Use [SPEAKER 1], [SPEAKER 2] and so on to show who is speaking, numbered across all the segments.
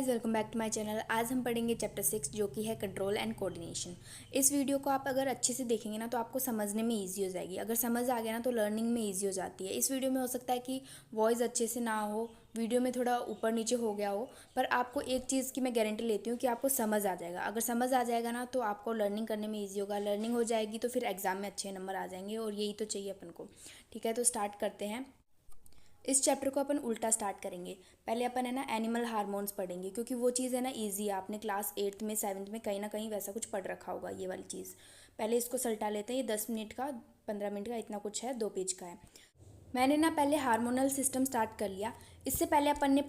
[SPEAKER 1] Welcome back to my channel. आज हम पढ़ेंगे चैप्टर 6 जो कि है कंट्रोल एंड कोऑर्डिनेशन। इस वीडियो को आप अगर अच्छे से देखेंगे ना तो आपको समझने में इजी हो जाएगी। अगर समझ आ गया ना तो लर्निंग में इजी हो जाती है। इस वीडियो में हो सकता है कि वॉइस अच्छे से ना हो, वीडियो में थोड़ा ऊपर नीचे हो गया हो, पर आपको एक चीज़ की मैं गारंटी लेती हूँ कि आपको समझ आ जाएगा। अगर समझ आ जाएगा ना तो आपको लर्निंग करने में ईजी होगा। लर्निंग हो जाएगी तो फिर एग्जाम में अच्छे नंबर आ जाएंगे और यही तो चाहिए अपन को। ठीक है, तो स्टार्ट करते हैं। इस चैप्टर को अपन उल्टा स्टार्ट करेंगे। पहले अपन है ना एनिमल हार्मोन्स पढ़ेंगे, क्योंकि वो चीज़ है ना ईजी है। आपने क्लास 8th में 7th में कहीं ना कहीं वैसा कुछ पढ़ रखा होगा ये वाली चीज़। पहले इसको सल्टा लेते हैं। ये 10 मिनट का 15 मिनट का इतना कुछ है, 2 पेज का है। मैंने ना पहले हार्मोनल सिस्टम स्टार्ट कर लिया। इससे पहले अपन ने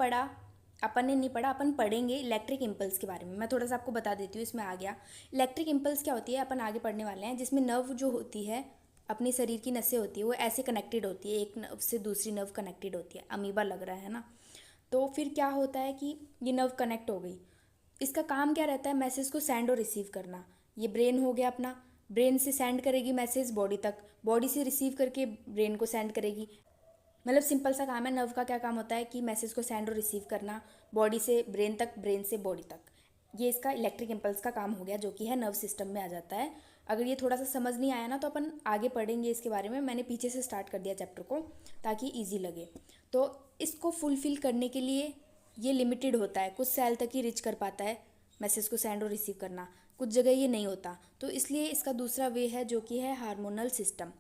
[SPEAKER 1] नहीं पढ़ा, अपन पढ़ेंगे इलेक्ट्रिक इम्पल्स के बारे में। मैं थोड़ा सा आपको बता देती हूँ, इसमें आ गया। इलेक्ट्रिक इम्पल्स क्या होती है अपन आगे पढ़ने वाले हैं, जिसमें नर्व जो होती है, अपने शरीर की नसें होती है, वो ऐसे कनेक्टेड होती है, एक नर्व से दूसरी नर्व कनेक्टेड होती है। अमीबा लग रहा है ना। तो फिर क्या होता है कि ये नर्व कनेक्ट हो गई। इसका काम क्या रहता है, मैसेज को सेंड और रिसीव करना। ये ब्रेन हो गया अपना, ब्रेन से सेंड करेगी मैसेज बॉडी तक, बॉडी से रिसीव करके ब्रेन को सेंड करेगी। मतलब सिंपल सा काम है। नर्व का क्या काम होता है कि मैसेज को सेंड और रिसीव करना, बॉडी से ब्रेन तक, ब्रेन से बॉडी तक। ये इसका इलेक्ट्रिक इम्पल्स का काम हो गया, जो कि है नर्व सिस्टम में आ जाता है। अगर ये थोड़ा सा समझ नहीं आया ना तो अपन आगे पढ़ेंगे इसके बारे में। मैंने पीछे से स्टार्ट कर दिया चैप्टर को ताकि ईजी लगे। तो इसको फुलफिल करने के लिए ये लिमिटेड होता है, कुछ सेल तक ही रिच कर पाता है मैसेज को सेंड और रिसीव करना, कुछ जगह ये नहीं होता। तो इसलिए इसका दूसरा वे है जो कि है हार्मोनल सिस्टम।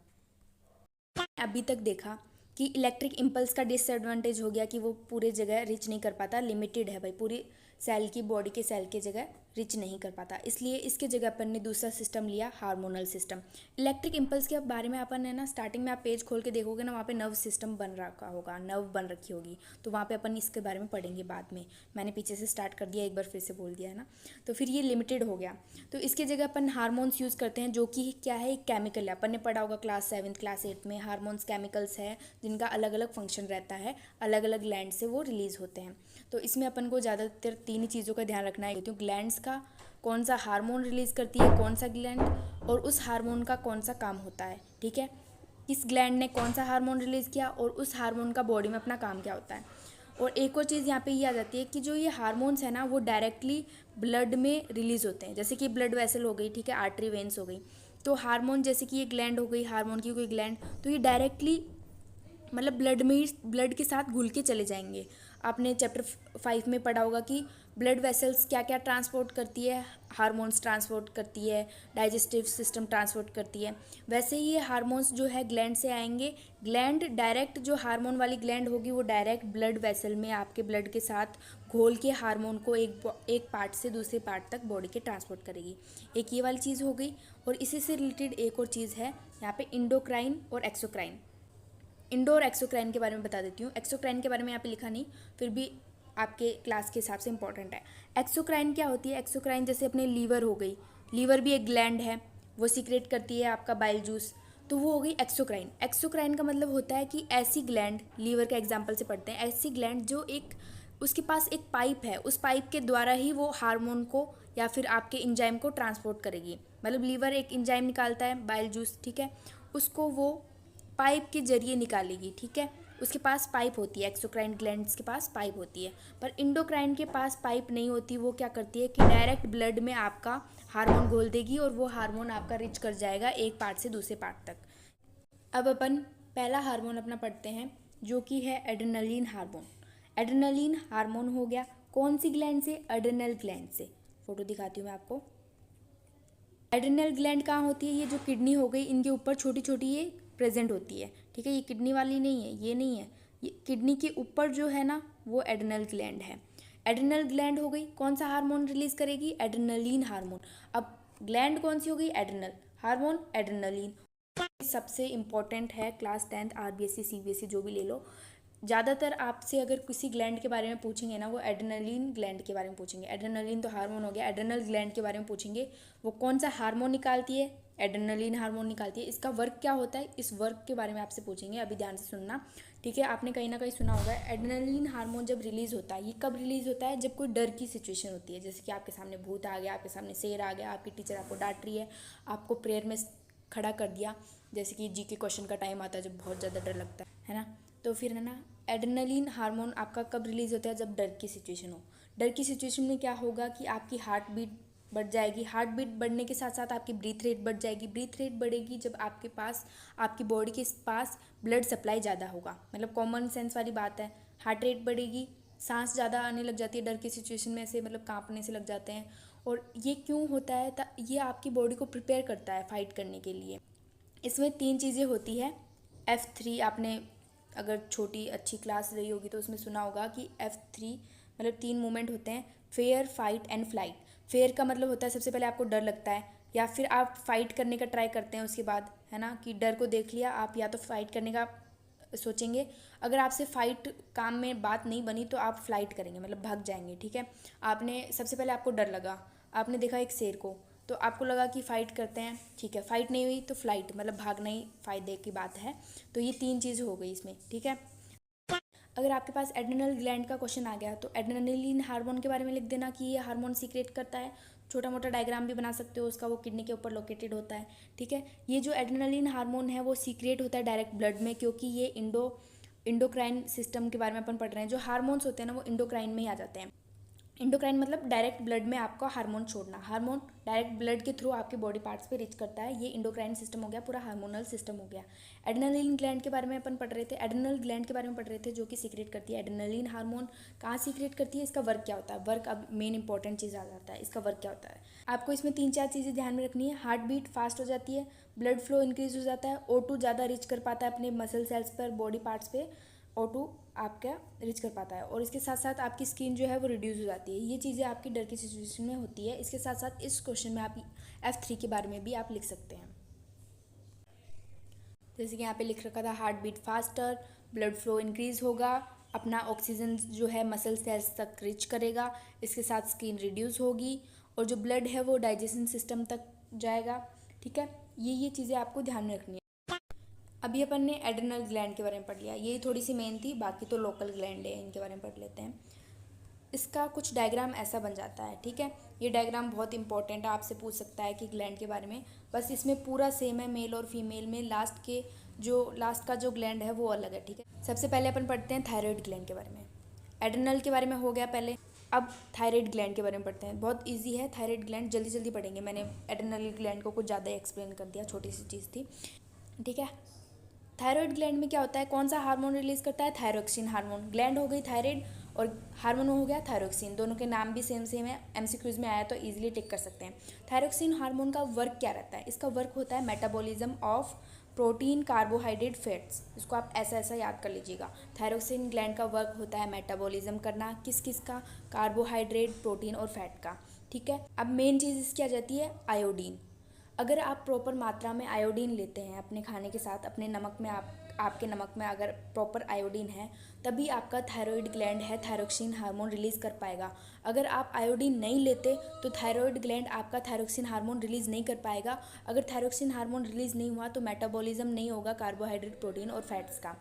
[SPEAKER 1] अभी तक देखा कि इलेक्ट्रिक इम्पल्स का डिसएडवांटेज हो गया कि वो पूरे जगह रिच नहीं कर पाता, लिमिटेड है भाई, पूरी सेल की, बॉडी के सेल की जगह रिच नहीं कर पाता। इसलिए इसके जगह अपन ने दूसरा सिस्टम लिया, हार्मोनल सिस्टम। इलेक्ट्रिक इम्पल्स के बारे में अपन है ना स्टार्टिंग में आप पेज खोल के देखोगे ना, वहाँ पे नर्व सिस्टम बन रखा होगा, नर्व बन रखी होगी, तो वहाँ पे अपन इसके बारे में पढ़ेंगे बाद में। मैंने पीछे से स्टार्ट कर दिया, एक बार फिर से बोल दिया है ना। तो फिर ये लिमिटेड हो गया, तो इसके जगह अपन हार्मोन्स यूज़ करते हैं, जो कि क्या है, एक केमिकल है। अपन ने पढ़ा होगा क्लास 7 क्लास 8 में, हार्मोन्स केमिकल्स है जिनका अलग अलग फंक्शन रहता है, अलग अलग ग्लैंड से वो रिलीज होते हैं। तो इसमें अपन को ज़्यादातर 3 ही चीज़ों का ध्यान रखना है, तो ग्लैंड्स का कौन सा हार्मोन रिलीज करती है, कौन सा ग्लैंड, और उस हार्मोन का कौन सा काम होता है। ठीक है, किस ग्लैंड ने कौन सा हार्मोन रिलीज किया और उस हार्मोन का बॉडी में अपना काम क्या होता है। और एक और चीज़ यहाँ पे ये आ जाती है कि जो ये हार्मोन्स है ना वो डायरेक्टली ब्लड में रिलीज होते हैं। जैसे कि ब्लड वेसल हो गई, ठीक है, आर्टरी वेन्स हो गई, तो हार्मोन जैसे कि ये ग्लैंड हो गई, हार्मोन की कोई ग्लैंड, तो ये डायरेक्टली मतलब ब्लड में ही, ब्लड के साथ घुल के चले जाएंगे। आपने चैप्टर 5 में पढ़ा होगा कि ब्लड वेसल्स क्या क्या ट्रांसपोर्ट करती है, हार्मोन्स ट्रांसपोर्ट करती है, डाइजेस्टिव सिस्टम ट्रांसपोर्ट करती है। वैसे ही ये हार्मोन्स जो है ग्लैंड से आएंगे। ग्लैंड डायरेक्ट, जो हार्मोन वाली ग्लैंड होगी वो डायरेक्ट ब्लड वेसल में आपके ब्लड के साथ घोल के हार्मोन को एक पार्ट से दूसरे पार्ट तक बॉडी के ट्रांसपोर्ट करेगी। एक ये वाली चीज़ हो गई। और इसी से रिलेटेड एक और चीज़ है यहाँ पे, इंडोक्राइन और एक्सोक्राइन। इंडो और एक्सोक्राइन के बारे में बता देती हूँ। एक्सोक्राइन के बारे में यहाँ पे लिखा नहीं, फिर भी आपके क्लास के हिसाब से इंपॉर्टेंट है। एक्सोक्राइन क्या होती है, एक्सोक्राइन जैसे अपने लीवर हो गई, लीवर भी एक ग्लैंड है, वो सीक्रेट करती है आपका बाइल जूस, तो वो हो गई एक्सोक्राइन। एक्सोक्राइन का मतलब होता है कि ऐसी ग्लैंड, लीवर का एग्जाम्पल से पढ़ते हैं, ऐसी ग्लैंड जो एक, उसके पास एक पाइप है, उस पाइप के द्वारा ही वो हार्मोन को या फिर आपके इंजाइम को ट्रांसपोर्ट करेगी। मतलब लीवर एक इंजाइम निकालता है, बाइल जूस, ठीक है, उसको वो पाइप के जरिए निकालेगी। ठीक है, उसके पास पाइप होती है, एक्सोक्राइन ग्लैंड्स के पास पाइप होती है। पर इंडोक्राइन के पास पाइप नहीं होती। वो क्या करती है कि डायरेक्ट ब्लड में आपका हार्मोन घोल देगी और वो हार्मोन आपका रिच कर जाएगा एक पार्ट से दूसरे पार्ट तक। अब अपन पहला हार्मोन अपना पढ़ते हैं, जो कि है एड्रेनलिन हार्मोन। एड्रेनलिन हार्मोन हो गया कौन सी ग्लैंड से, एड्रेनल ग्लैंड से। फोटो दिखाती हूँ मैं आपको। एड्रेनल ग्लैंड कहाँ होती है, ये जो किडनी हो गई, इनके ऊपर छोटी छोटी ये प्रेजेंट होती है। ठीक है, ये किडनी वाली नहीं है, ये नहीं है, ये किडनी के ऊपर जो है ना वो एड्रेनल ग्लैंड है। एड्रेनल ग्लैंड हो गई, कौन सा हार्मोन रिलीज करेगी, एड्रेनलिन हार्मोन। अब ग्लैंड कौन सी हो गई, एड्रेनल, हार्मोन एड्रेनलिन। सबसे इंपॉर्टेंट है क्लास 10th आरबीएससी सीबीएसई जो भी ले लो, ज़्यादातर आपसे अगर किसी ग्लैंड के बारे में पूछेंगे ना, वो एड्रेनलिन ग्लैंड के बारे में पूछेंगे। एड्रेनलिन तो हार्मोन हो गया, एड्रेनल ग्लैंड के बारे में पूछेंगे, वो कौन सा हार्मोन निकालती है, एड्रेनलिन हार्मोन निकालती है। इसका वर्क क्या होता है, इस वर्क के बारे में आपसे पूछेंगे, अभी ध्यान से सुनना। ठीक है, आपने कहीं ना कहीं सुना होगा एड्रेनलिन हार्मोन जब रिलीज होता है, ये कब रिलीज होता है, जब कोई डर की सिचुएशन होती है, जैसे कि आपके सामने भूत आ गया, आपके सामने शेर आ गया, आपकी टीचर आपको डांट रही है, आपको प्रेयर में खड़ा कर दिया, जैसे कि जी के क्वेश्चन का टाइम आता है जब बहुत ज़्यादा डर लगता है ना। तो फिर है ना, एड्रेनलिन हार्मोन आपका कब रिलीज होता है, जब डर की सिचुएशन हो। डर की सिचुएशन में क्या होगा कि आपकी हार्ट बीट बढ़ जाएगी। हार्ट बीट बढ़ने के साथ साथ आपकी ब्रीथ रेट बढ़ जाएगी। ब्रीथ रेट बढ़ेगी जब आपके पास, आपकी बॉडी के पास ब्लड सप्लाई ज़्यादा होगा, मतलब कॉमन सेंस वाली बात है। हार्ट रेट बढ़ेगी, सांस ज़्यादा आने लग जाती है डर की सिचुएशन में, ऐसे मतलब कांपने से लग जाते हैं। और ये क्यों होता है? ये आपकी बॉडी को प्रिपेयर करता है फाइट करने के लिए। इसमें 3 चीज़ें होती है। F3 आपने अगर छोटी अच्छी क्लास रही होगी तो उसमें सुना होगा कि F3 मतलब 3 मूवमेंट होते हैं, fair, fight and flight. Fair का मतलब होता है सबसे पहले आपको डर लगता है, या फिर आप फाइट करने का ट्राई करते हैं उसके बाद, है ना, कि डर को देख लिया आप, या तो फाइट करने का सोचेंगे। अगर आपसे फाइट काम में बात नहीं बनी तो आप फ्लाइट करेंगे, मतलब भाग जाएंगे। ठीक है, आपने सबसे पहले आपको डर लगा, आपने देखा एक शेर को, तो आपको लगा कि फ़ाइट करते हैं। ठीक है, फाइट नहीं हुई तो फ्लाइट, मतलब भागना ही फ़ायदे की बात है। तो ये 3 चीज़ हो गई इसमें। ठीक है, अगर आपके पास एड्रेनल ग्लैंड का क्वेश्चन आ गया तो एड्रेनलिन हार्मोन के बारे में लिख देना कि ये हार्मोन सीक्रेट करता है। छोटा मोटा डायग्राम भी बना सकते हो उसका, वो किडनी के ऊपर लोकेटेड होता है। ठीक है, ये जो एड्रेनलिन हार्मोन है वो सीक्रेट होता है डायरेक्ट ब्लड में, क्योंकि ये इंडोक्राइन सिस्टम के बारे में अपन पढ़ रहे हैं। जो हार्मोन्स होते हैं ना वो इंडोक्राइन में ही आ जाते हैं। इंडोक्राइन मतलब डायरेक्ट ब्लड में आपका हार्मोन छोड़ना। हार्मोन डायरेक्ट ब्लड के थ्रू आपके बॉडी पार्ट्स पे रीच करता है। ये इंडोक्राइन सिस्टम हो गया, पूरा हार्मोनल सिस्टम हो गया। एड्रेनलिन ग्लैंड के बारे में अपन पढ़ रहे थे, एड्रेनल ग्लैंड के बारे में पढ़ रहे थे, जो कि सीक्रेट करती है एड्रेनलिन हार्मोन। कहाँ सीक्रेट करती है, इसका वर्क क्या होता है? वर्क अब मेन इंपॉर्टेंट चीज़ आ जाता है, इसका वर्क क्या होता है। आपको इसमें 3-4 चीज़ें ध्यान में रखनी है। हार्ट बीट फास्ट हो जाती है, ब्लड फ्लो इंक्रीज हो जाता है, O2 ज़्यादा रीच कर पाता है अपने मसल सेल्स पर, बॉडी पार्ट्स पे O2 आपका रीच कर पाता है। और इसके साथ साथ आपकी स्किन जो है वो रिड्यूस हो जाती है। ये चीज़ें आपकी डर की सिचुएशन में होती है। इसके साथ साथ इस क्वेश्चन में आप F3 के बारे में भी आप लिख सकते हैं। जैसे कि यहाँ पे लिख रखा था, heart beat faster, blood flow increase होगा, अपना ऑक्सीजन जो है मसल सेल्स तक रीच करेगा, इसके साथ स्किन रिड्यूस होगी, और जो ब्लड है वो डाइजेशन सिस्टम तक जाएगा। ठीक है, ये चीज़ें आपको ध्यान में रखनी है। अभी अपन ने एड्रेनल ग्लैंड के बारे में पढ़ लिया, ये थोड़ी सी मेन थी, बाकी तो लोकल ग्लैंड है, इनके बारे में पढ़ लेते हैं। इसका कुछ डायग्राम ऐसा बन जाता है। ठीक है, ये डायग्राम बहुत इंपॉर्टेंट है, आपसे पूछ सकता है कि ग्लैंड के बारे में। बस इसमें पूरा सेम है मेल और फीमेल में, लास्ट का जो ग्लैंड है वो अलग है। ठीक है, सबसे पहले अपन पढ़ते हैं थायराइड ग्लैंड के बारे में। एड्रेनल के बारे में हो गया पहले, अब थायराइड ग्लैंड के बारे में पढ़ते हैं। बहुत ईजी है थायराइड ग्लैंड, जल्दी जल्दी पढ़ेंगे। मैंने एड्रेनल ग्लैंड को कुछ ज़्यादा एक्सप्लेन कर दिया, छोटी सी चीज़ थी। ठीक है, थायराइड ग्लैंड में क्या होता है, कौन सा हार्मोन रिलीज करता है? Thyroxine hormone. ग्लैंड हो गई थायराइड और हार्मोन हो गया थायरोक्सिन, दोनों के नाम भी सेम सेम है। MCQs में आया तो इजीली टिक कर सकते हैं। थायरोक्सिन हार्मोन का वर्क क्या रहता है? इसका वर्क होता है metabolism of protein, carbohydrate, fats. इसको आप ऐसा ऐसा याद कर लीजिएगा। थायरोक्सिन ग्लैंड का वर्क होता है मेटाबॉलिज्म करना, किस किस का? कार्बोहाइड्रेट, प्रोटीन और फैट का। ठीक है, अब मेन चीज़ इसकी आ जाती है आयोडीन। अगर आप प्रॉपर मात्रा में आयोडीन लेते हैं अपने खाने के साथ, अपने नमक में, आपके नमक में अगर प्रॉपर आयोडीन है, तभी आपका थायराइड ग्लैंड है थायरोक्सिन हार्मोन रिलीज़ कर पाएगा। अगर आप आयोडीन नहीं लेते तो थायराइड ग्लैंड आपका थायरोक्सिन हार्मोन रिलीज़ नहीं कर पाएगा। अगर थायरोक्सिन हार्मोन रिलीज़ नहीं हुआ तो मेटाबॉलिज्म नहीं होगा कार्बोहाइड्रेट, प्रोटीन और फैट्स का।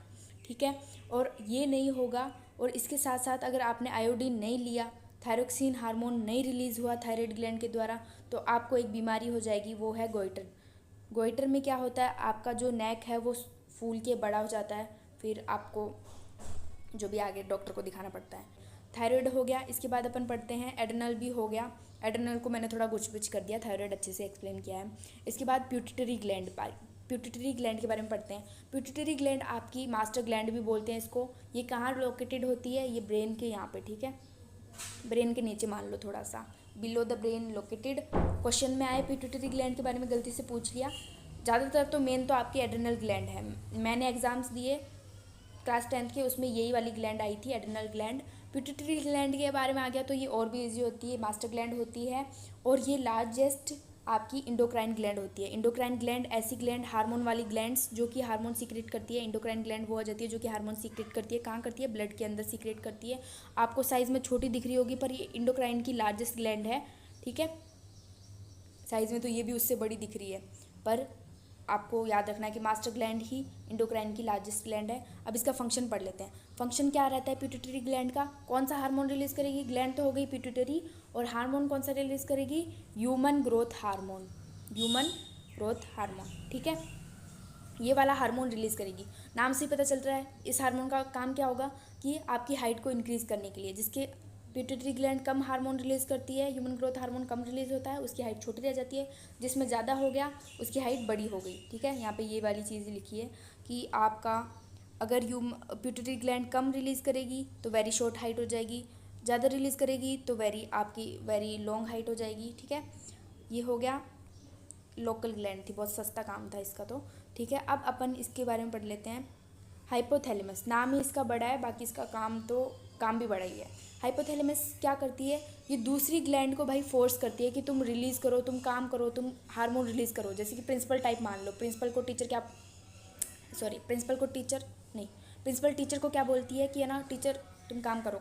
[SPEAKER 1] ठीक है, और ये नहीं होगा। और इसके साथ साथ अगर आपने आयोडीन नहीं लिया, थायरोक्सिन हार्मोन नहीं रिलीज़ हुआ थायराइड ग्लैंड के द्वारा, तो आपको एक बीमारी हो जाएगी, वो है गोइटर। गोइटर में क्या होता है, आपका जो नेक है वो फूल के बड़ा हो जाता है, फिर आपको जो भी आगे डॉक्टर को दिखाना पड़ता है। थायराइड हो गया, इसके बाद अपन पढ़ते हैं एड्रेनल भी हो गया। एड्रेनल को मैंने थोड़ा गुछ कर दिया, थायराइड अच्छे से एक्सप्लेन किया है। इसके बाद प्यूटिटरी ग्लैंड, प्यूटिटरी ग्लैंड के बारे में पढ़ते हैं। प्यूटिटरी ग्लैंड आपकी मास्टर ग्लैंड भी बोलते हैं इसको। ये कहाँ लोकेटेड होती है? ये ब्रेन के यहाँ पे। ठीक है, ब्रेन के नीचे मान लो, थोड़ा सा below the brain located. Question में आए पिट्यूटरी ग्लैंड के बारे में गलती से पूछ लिया। ज़्यादातर तो मेन तो आपकी एड्रेनल ग्लैंड है। मैंने एग्जाम्स दिए क्लास 10th के, उसमें यही वाली ग्लैंड आई थी, एड्रेनल ग्लैंड। पिट्यूटरी ग्लैंड के बारे में आ गया तो ये और भी ईजी होती है, मास्टर ग्लैंड होती है, और ये लार्जेस्ट आपकी इंडोक्राइन ग्लैंड होती है। इंडोक्राइन ग्लैंड ऐसी ग्लैंड, हार्मोन वाली ग्लैंड्स जो कि हार्मोन सीक्रेट करती है। इंडोक्राइन ग्लैंड वो आ जाती है जो कि हार्मोन सीक्रेट करती है। कहाँ करती है? ब्लड के अंदर सीक्रेट करती है। आपको साइज़ में छोटी दिख रही होगी पर ये इंडोक्राइन की लार्जेस्ट ग्लैंड है। ठीक है, साइज़ में तो ये भी उससे बड़ी दिख रही है, पर आपको याद रखना है कि मास्टर ग्लैंड ही इंडोक्राइन की लार्जेस्ट ग्लैंड है। अब इसका फंक्शन पढ़ लेते हैं। फंक्शन क्या रहता है पिट्यूटरी ग्लैंड का? कौन सा हार्मोन रिलीज करेगी? ग्लैंड तो हो गई पिट्यूटरी, और हार्मोन कौन सा रिलीज करेगी? Human growth hormone, human growth hormone. ठीक है, ये वाला हार्मोन रिलीज करेगी। नाम से ही पता चल रहा है इस हार्मोन का काम क्या होगा कि आपकी हाइट को इंक्रीज़ करने के लिए, जिसके पिट्यूटरी ग्लैंड कम हार्मोन रिलीज़ करती है, ह्यूमन ग्रोथ हार्मोन कम रिलीज़ होता है, उसकी हाइट छोटी रह जाती है। जिसमें ज़्यादा हो गया उसकी हाइट बड़ी हो गई। ठीक है, यहाँ पे ये वाली चीज़ लिखी है कि आपका अगर पिट्यूटरी ग्लैंड कम रिलीज़ करेगी तो वेरी शॉर्ट हाइट हो जाएगी, ज़्यादा रिलीज़ करेगी तो वेरी लॉन्ग हाइट हो जाएगी। ठीक है, ये हो गया लोकल ग्लैंड थी, बहुत सस्ता काम था इसका तो। ठीक है, अब अपन इसके बारे में पढ़ लेते हैं। हाइपोथैलेमस, नाम ही इसका बड़ा है, बाकी इसका काम भी बड़ा ही है। हाइपोथैलेमस क्या करती है, ये दूसरी ग्लैंड को भाई फोर्स करती है कि तुम रिलीज़ करो, तुम काम करो, तुम हार्मोन रिलीज़ करो। जैसे कि प्रिंसिपल टाइप मान लो, प्रिंसिपल टीचर को क्या बोलती है कि है ना टीचर तुम काम करो,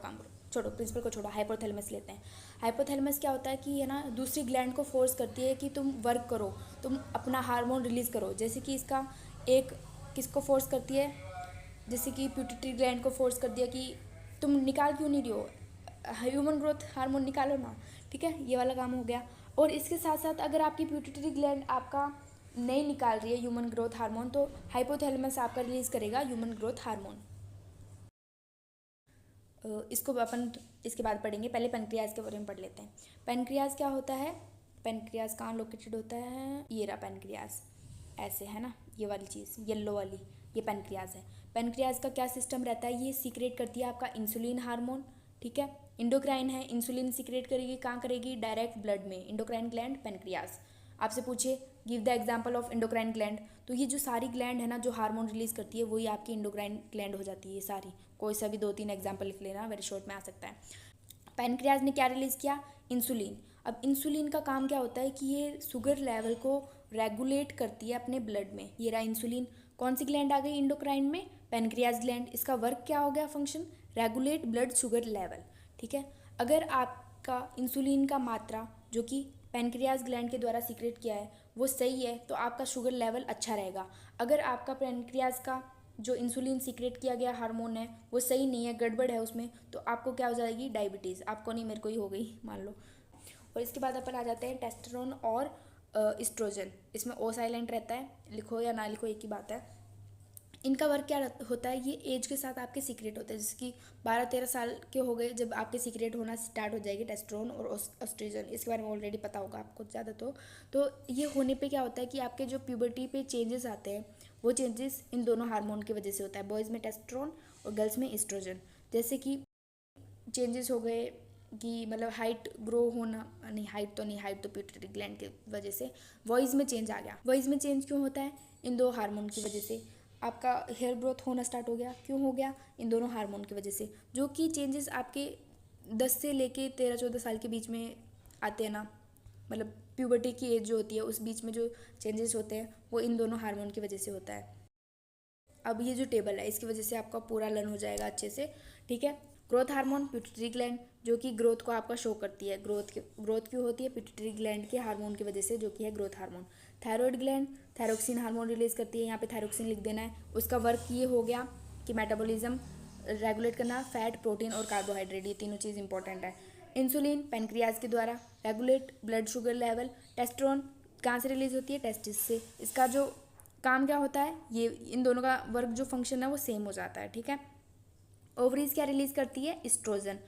[SPEAKER 1] छोड़ो प्रिंसिपल को, छोड़ो हाइपोथैलेमस लेते हैं। हाइपोथैलेमस क्या होता है कि है ना दूसरी ग्लैंड को फोर्स करती है कि तुम वर्क करो, तुम अपना हार्मोन रिलीज़ करो। जैसे कि इसका एक किसको फोर्स करती है, जैसे कि पिट्यूटरी ग्लैंड को फोर्स कर दिया कि तुम निकाल क्यों नहीं रही हो, ह्यूमन ग्रोथ हार्मोन निकालो ना। ठीक है, ये वाला काम हो गया। और इसके साथ साथ अगर आपकी पिट्यूटरी ग्लैंड आपका नहीं निकाल रही है ह्यूमन ग्रोथ हार्मोन, तो हाइपोथैलेमस आपका रिलीज़ करेगा ह्यूमन ग्रोथ हार्मोन। इसको अपन इसके बाद पढ़ेंगे, पहले पेनक्रियाज के बारे में पढ़ लेते हैं। पेनक्रियाज क्या होता है, पेनक्रियाज कहाँ लोकेटेड होता है, ये रहा पेनक्रियाज, ऐसे है ना, ये वाली चीज़ येलो वाली, ये पेनक्रियाज है। पेनक्रियाज का क्या सिस्टम रहता है, ये सीक्रेट करती है आपका इंसुलिन हार्मोन। ठीक है, इंडोक्राइन है, इंसुलिन सीक्रेट करेगी, कहाँ करेगी, डायरेक्ट ब्लड में। Endocrine gland pancreas. आपसे पूछे give the example of endocrine gland, तो ये जो सारी ग्लैंड है ना जो हार्मोन रिलीज करती है वही आपकी इंडोक्राइन ग्लैंड हो जाती है ये सारी। कोई सा भी 2-3 एग्जाम्पल लिख लेना, वेरी शॉर्ट में आ सकता है। पैनक्रियाज ने क्या रिलीज़ किया, इंसुलिन। अब इंसुलिन का काम क्या होता है कि ये शुगर लेवल को रेगुलेट करती है अपने ब्लड में। ये रहा इंसुलिन, कौन सी ग्लैंड आ गई इंडोक्राइन में, पैनक्रियाज ग्लैंड। इसका वर्क क्या हो गया, function regulate blood sugar level. ठीक है, अगर आपका इंसुलिन का मात्रा जो कि पैनक्रियाज ग्लैंड के द्वारा सीक्रेट किया है वो सही है तो आपका शुगर लेवल अच्छा रहेगा। अगर आपका पैनक्रियाज का जो इंसुलिन सीक्रेट किया गया हार्मोन है वो सही नहीं है, गड़बड़ है उसमें, तो आपको क्या हो जाएगी, डायबिटीज़। आपको नहीं, मेरे को ही हो गई मान लो। और इसके बाद अपन आ जाते हैं टेस्टोस्टेरोन और एस्ट्रोजन। इसमें ओ साइलेंट रहता है, लिखो या ना लिखो एक ही बात है। इनका वर्क क्या होता है, ये एज के साथ आपके सीक्रेट होते हैं। जैसे कि 12-13 साल के हो गए जब आपके सीक्रेट होना स्टार्ट हो जाएगी टेस्टोस्टेरोन और एस्ट्रोजन। इसके बारे में ऑलरेडी पता होगा आपको ज़्यादा। तो ये होने पे क्या होता है कि आपके जो प्यूबर्टी पे चेंजेस आते हैं वो चेंजेस इन दोनों हार्मोन की वजह से होता है। बॉयज़ में टेस्टोस्टेरोन और गर्ल्स में एस्ट्रोजन। जैसे कि चेंजेस हो गए कि मतलब हाइट ग्रो होना, नहीं हाइट तो नहीं, हाइट तो पिट्यूटरी ग्लैंड की वजह से। वॉइस में चेंज आ गया, वॉइस में चेंज क्यों होता है, इन दो हार्मोन की वजह से। आपका हेयर ग्रोथ होना स्टार्ट हो गया, क्यों हो गया, इन दोनों हार्मोन की वजह से। जो कि चेंजेस आपके 10 से लेके 13-14 साल के बीच में आते हैं ना, मतलब प्यूबर्टी की एज जो होती है उस बीच में जो चेंजेस होते हैं वो इन दोनों हार्मोन की वजह से होता है। अब ये जो टेबल है इसकी वजह से आपका पूरा लर्न हो जाएगा अच्छे से। ठीक है, ग्रोथ हार्मोन पिट्यूटरी ग्लैंड जो कि ग्रोथ को आपका शो करती है। ग्रोथ क्यों होती है, पिट्यूटरी ग्लैंड के हार्मोन की वजह से जो कि है growth hormone. Thyroid gland thyroxine hormone release करती है, यहाँ पे थायरोक्सिन लिख देना है। उसका वर्क ये हो गया कि मेटाबॉलिज्म रेगुलेट करना, फैट प्रोटीन और कार्बोहाइड्रेट, ये तीनों चीज़ इंपॉर्टेंट है। इंसुलिन पेनक्रियाज के द्वारा regulate blood sugar level. Testosterone कहाँ से रिलीज होती है, टेस्टिस से। इसका जो काम क्या होता है, ये इन दोनों का वर्क जो फंक्शन है वो सेम हो जाता है। ठीक है, ओवरीज क्या रिलीज करती है, एस्ट्रोजन।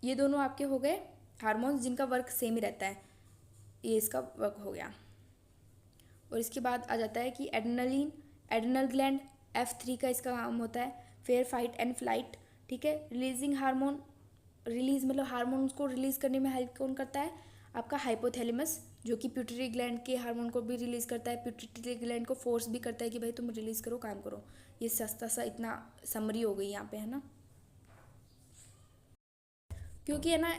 [SPEAKER 1] ये दोनों आपके हो गए हार्मोन्स जिनका वर्क सेम ही रहता है, ये इसका वर्क हो गया। और इसके बाद आ जाता है कि एड्रेनल ग्लैंड F3 का इसका काम होता है, फेयर फाइट एंड फ्लाइट। ठीक है, रिलीजिंग हार्मोन, रिलीज मतलब हार्मोन्स को रिलीज करने में हेल्प कौन करता है, आपका हाइपोथैलेमस जो कि पिट्यूटरी ग्लैंड के हार्मोन को भी रिलीज करता है, पिट्यूटरी ग्लैंड को फोर्स भी करता है कि भाई तुम रिलीज करो, काम करो। ये सस्ता सा इतना समरी हो गई यहाँ पे, है ना। क्योंकि है ना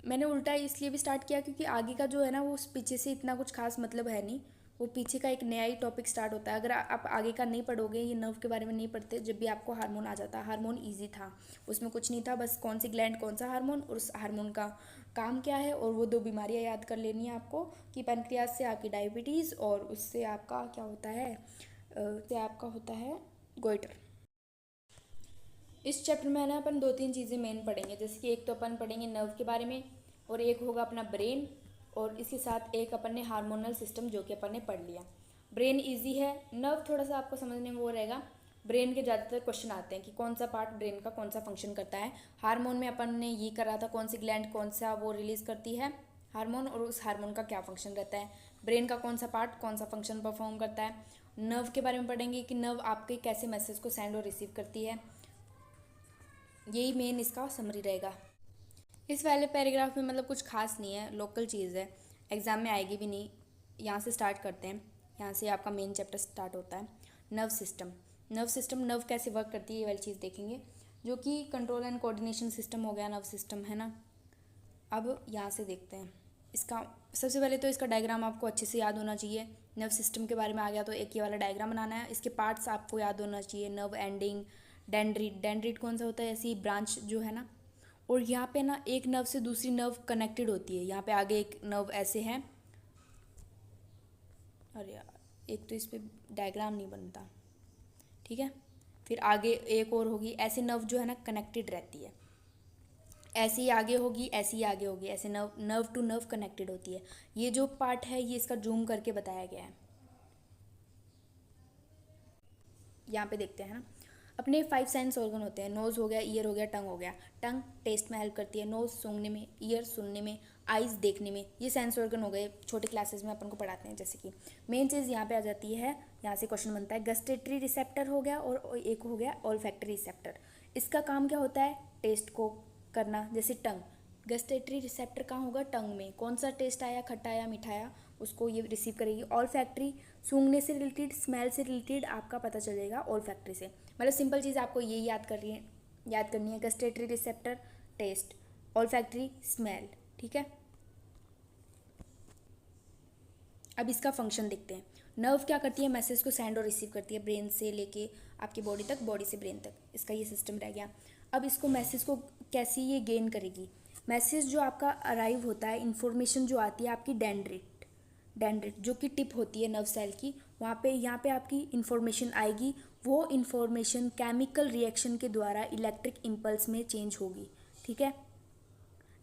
[SPEAKER 1] मैंने उल्टा इसलिए भी स्टार्ट किया क्योंकि आगे का जो है ना वो उस पीछे से इतना कुछ खास मतलब है नहीं, वो पीछे का एक नया ही टॉपिक स्टार्ट होता है। अगर आप आगे का नहीं पढ़ोगे, ये नर्व के बारे में नहीं पढ़ते, जब भी आपको हार्मोन आ जाता, हार्मोन इजी था, उसमें कुछ नहीं था, बस कौन सी ग्लैंड कौन सा हार्मोन और उस हार्मोन का काम क्या है, और वो 2 बीमारियाँ याद कर लेनी है आपको कि पैनक्रियाज से आपकी डायबिटीज़ और उससे आपका क्या होता है, से आपका होता है गोइटर। इस चैप्टर में है ना अपन 2-3 चीज़ें मेन पढ़ेंगे, जैसे कि एक तो अपन पढ़ेंगे नर्व के बारे में, और एक होगा अपना ब्रेन, और इसके साथ एक अपन ने हार्मोनल सिस्टम जो कि अपन ने पढ़ लिया। ब्रेन इजी है, नर्व थोड़ा सा आपको समझने में वो रहेगा। ब्रेन के ज़्यादातर क्वेश्चन आते हैं कि कौन सा पार्ट ब्रेन का कौन सा फंक्शन करता है। हार्मोन में अपन ने ये करा था, कौन सी ग्लैंड कौन सा वो रिलीज करती है हार्मोन, और उस हार्मोन का क्या फंक्शन रहता है। ब्रेन का कौन सा पार्ट कौन सा फंक्शन परफॉर्म करता है। नर्व के बारे में पढ़ेंगे कि नर्व आपके कैसे मैसेज को सेंड और रिसीव करती है। यही मेन इसका समरी रहेगा। इस वाले पैराग्राफ में मतलब कुछ खास नहीं है, लोकल चीज़ है, एग्ज़ाम में आएगी भी नहीं। यहाँ से स्टार्ट करते हैं, यहाँ से आपका मेन चैप्टर स्टार्ट होता है। Nerve system. नर्व कैसे वर्क करती है ये वाली चीज़ देखेंगे, जो कि कंट्रोल एंड कोऑर्डिनेशन सिस्टम हो गया नर्व सिस्टम, है ना। अब यहाँ से देखते हैं इसका। सबसे पहले तो इसका डायग्राम आपको अच्छे से याद होना चाहिए। नर्व सिस्टम के बारे में आ गया तो एक ये वाला डायग्राम बनाना है। इसके पार्ट्स आपको याद होना चाहिए। नर्व एंडिंग, डेंड्रिट कौन सा होता है, ऐसी ब्रांच जो है ना। और यहाँ पे ना एक नर्व से दूसरी नर्व कनेक्टेड होती है। यहाँ पे आगे एक नर्व ऐसे है, अरे यार एक तो इस पर डायग्राम नहीं बनता, ठीक है। फिर आगे एक और होगी, ऐसे नर्व जो है ना कनेक्टेड रहती है। ऐसे ही आगे होगी, ऐसे ही आगे होगी, ऐसे नर्व टू नर्व कनेक्टेड होती है। ये जो पार्ट है ये इसका जूम करके बताया गया है। यहाँ पे देखते हैं ना, अपने 5 सेंस ऑर्गन होते हैं। नोज़ हो गया, ईयर हो गया, टंग हो गया। टंग टेस्ट में हेल्प करती है, नोज़ सूंघने में, ईयर सुनने में, आइज़ देखने में। ये सेंस ऑर्गन हो गए, छोटे क्लासेस में अपन को पढ़ाते हैं। जैसे कि मेन चीज़ यहाँ पे आ जाती है, यहाँ से क्वेश्चन बनता है। गस्टेटरी रिसेप्टर हो गया और एक हो गया ऑल्फैक्टरी रिसेप्टर। इसका काम क्या होता है, टेस्ट को करना। जैसे टंग, गस्टेटरी रिसेप्टर कहाँ होगा, टंग में। कौन सा टेस्ट आया, खट्टा आया, मीठा आया, उसको ये रिसीव करेगी। ऑल्फैक्टरी, सूंघने से रिलेटेड, स्मेल से रिलेटेड आपका पता चलेगा ऑल्फैक्टरी से। मतलब सिंपल चीज़ आपको ये याद करनी है। Gustatory receptor taste, olfactory smell, ठीक है। अब इसका फंक्शन देखते हैं। नर्व क्या करती है, मैसेज को सेंड और रिसीव करती है, ब्रेन से लेके आपकी बॉडी तक, बॉडी से ब्रेन तक। इसका ये सिस्टम रह गया। अब इसको मैसेज को कैसे ये गेन करेगी। मैसेज जो आपका अराइव होता है, इन्फॉर्मेशन जो आती है आपकी डेंड्रिट जो कि टिप होती है नर्व सेल की, वहाँ पे यहाँ पे आपकी इन्फॉर्मेशन आएगी। वो इन्फॉर्मेशन केमिकल रिएक्शन के द्वारा इलेक्ट्रिक इम्पल्स में चेंज होगी, ठीक है।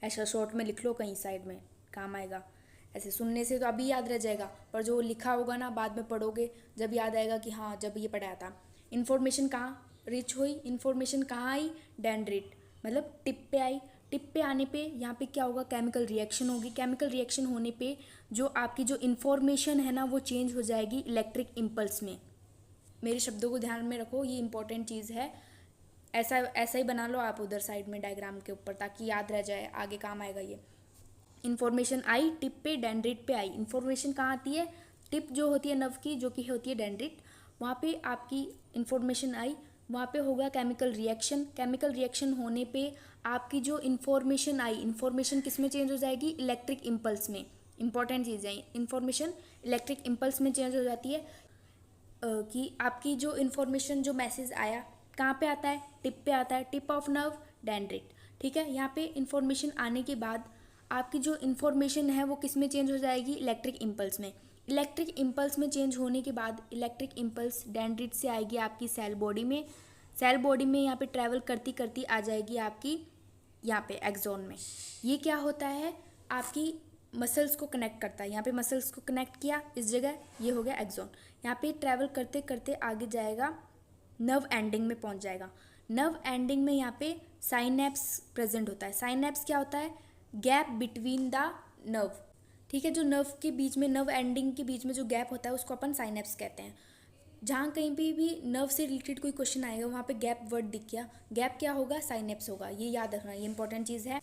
[SPEAKER 1] ऐसा शॉर्ट में लिख लो, कहीं साइड में काम आएगा। ऐसे सुनने से तो अभी याद रह जाएगा, पर जो लिखा होगा ना बाद में पढ़ोगे जब याद आएगा कि हाँ जब ये पढ़ाया था। इन्फॉर्मेशन कहाँ रिच हुई, इन्फॉर्मेशन कहाँ आई, डेंड्रिट, मतलब टिप पे आई। टिप पे आने पे यहाँ पे क्या होगा, केमिकल रिएक्शन होगी। केमिकल रिएक्शन होने पे जो आपकी जो इन्फॉर्मेशन है ना वो चेंज हो जाएगी इलेक्ट्रिक इम्पल्स में। मेरे शब्दों को ध्यान में रखो, ये इंपॉर्टेंट चीज़ है। ऐसा ही बना लो आप उधर साइड में डायग्राम के ऊपर, ताकि याद रह जाए, आगे काम आएगा ये। इन्फॉर्मेशन आई टिप पे, डेंड्रिट पे आई। इन्फॉर्मेशन कहाँ आती है, टिप जो होती है नर्व की, जो कि होती है डेंड्रिट, वहाँ पे आपकी इन्फॉर्मेशन आई। वहाँ पे होगा केमिकल रिएक्शन। केमिकल रिएक्शन होने पे आपकी जो इन्फॉर्मेशन आई, इन्फॉर्मेशन किस में चेंज हो जाएगी, इलेक्ट्रिक इम्पल्स में। इंपॉर्टेंट चीज़ है, इन्फॉर्मेशन इलेक्ट्रिक इम्पल्स में चेंज हो जाती है। कि आपकी जो इन्फॉर्मेशन, जो मैसेज आया कहाँ पे आता है, टिप पे आता है, टिप ऑफ नर्व, डेंड्रिट, ठीक है। यहाँ पे इन्फॉर्मेशन आने के बाद आपकी जो इन्फॉर्मेशन है वो किस में चेंज हो जाएगी, इलेक्ट्रिक इम्पल्स में। इलेक्ट्रिक इम्पल्स में चेंज होने के बाद इलेक्ट्रिक इम्पल्स डेंड्रिट से आएगी आपकी सेल बॉडी में। सेल बॉडी में यहाँ पे ट्रैवल करती करती आ जाएगी आपकी यहाँ पे एक्सोन में। ये क्या होता है, आपकी मसल्स को कनेक्ट करता है। यहाँ पे मसल्स को कनेक्ट किया इस जगह, ये हो गया एक्सोन। यहाँ पे ट्रैवल करते करते आगे जाएगा, नर्व एंडिंग में पहुँच जाएगा। नर्व एंडिंग में यहाँ पे साइनेप्स प्रेजेंट होता है। साइनेप्स क्या होता है, गैप बिटवीन द नर्व, ठीक है। जो नर्व के बीच में, नर्व एंडिंग के बीच में जो गैप होता है उसको अपन साइनेप्स कहते हैं। जहाँ कहीं पे भी नर्व से रिलेटेड कोई क्वेश्चन आएगा वहाँ पे गैप वर्ड दिख गया, गैप क्या होगा, साइनेप्स होगा। ये याद रखना, ये इंपॉर्टेंट चीज़ है।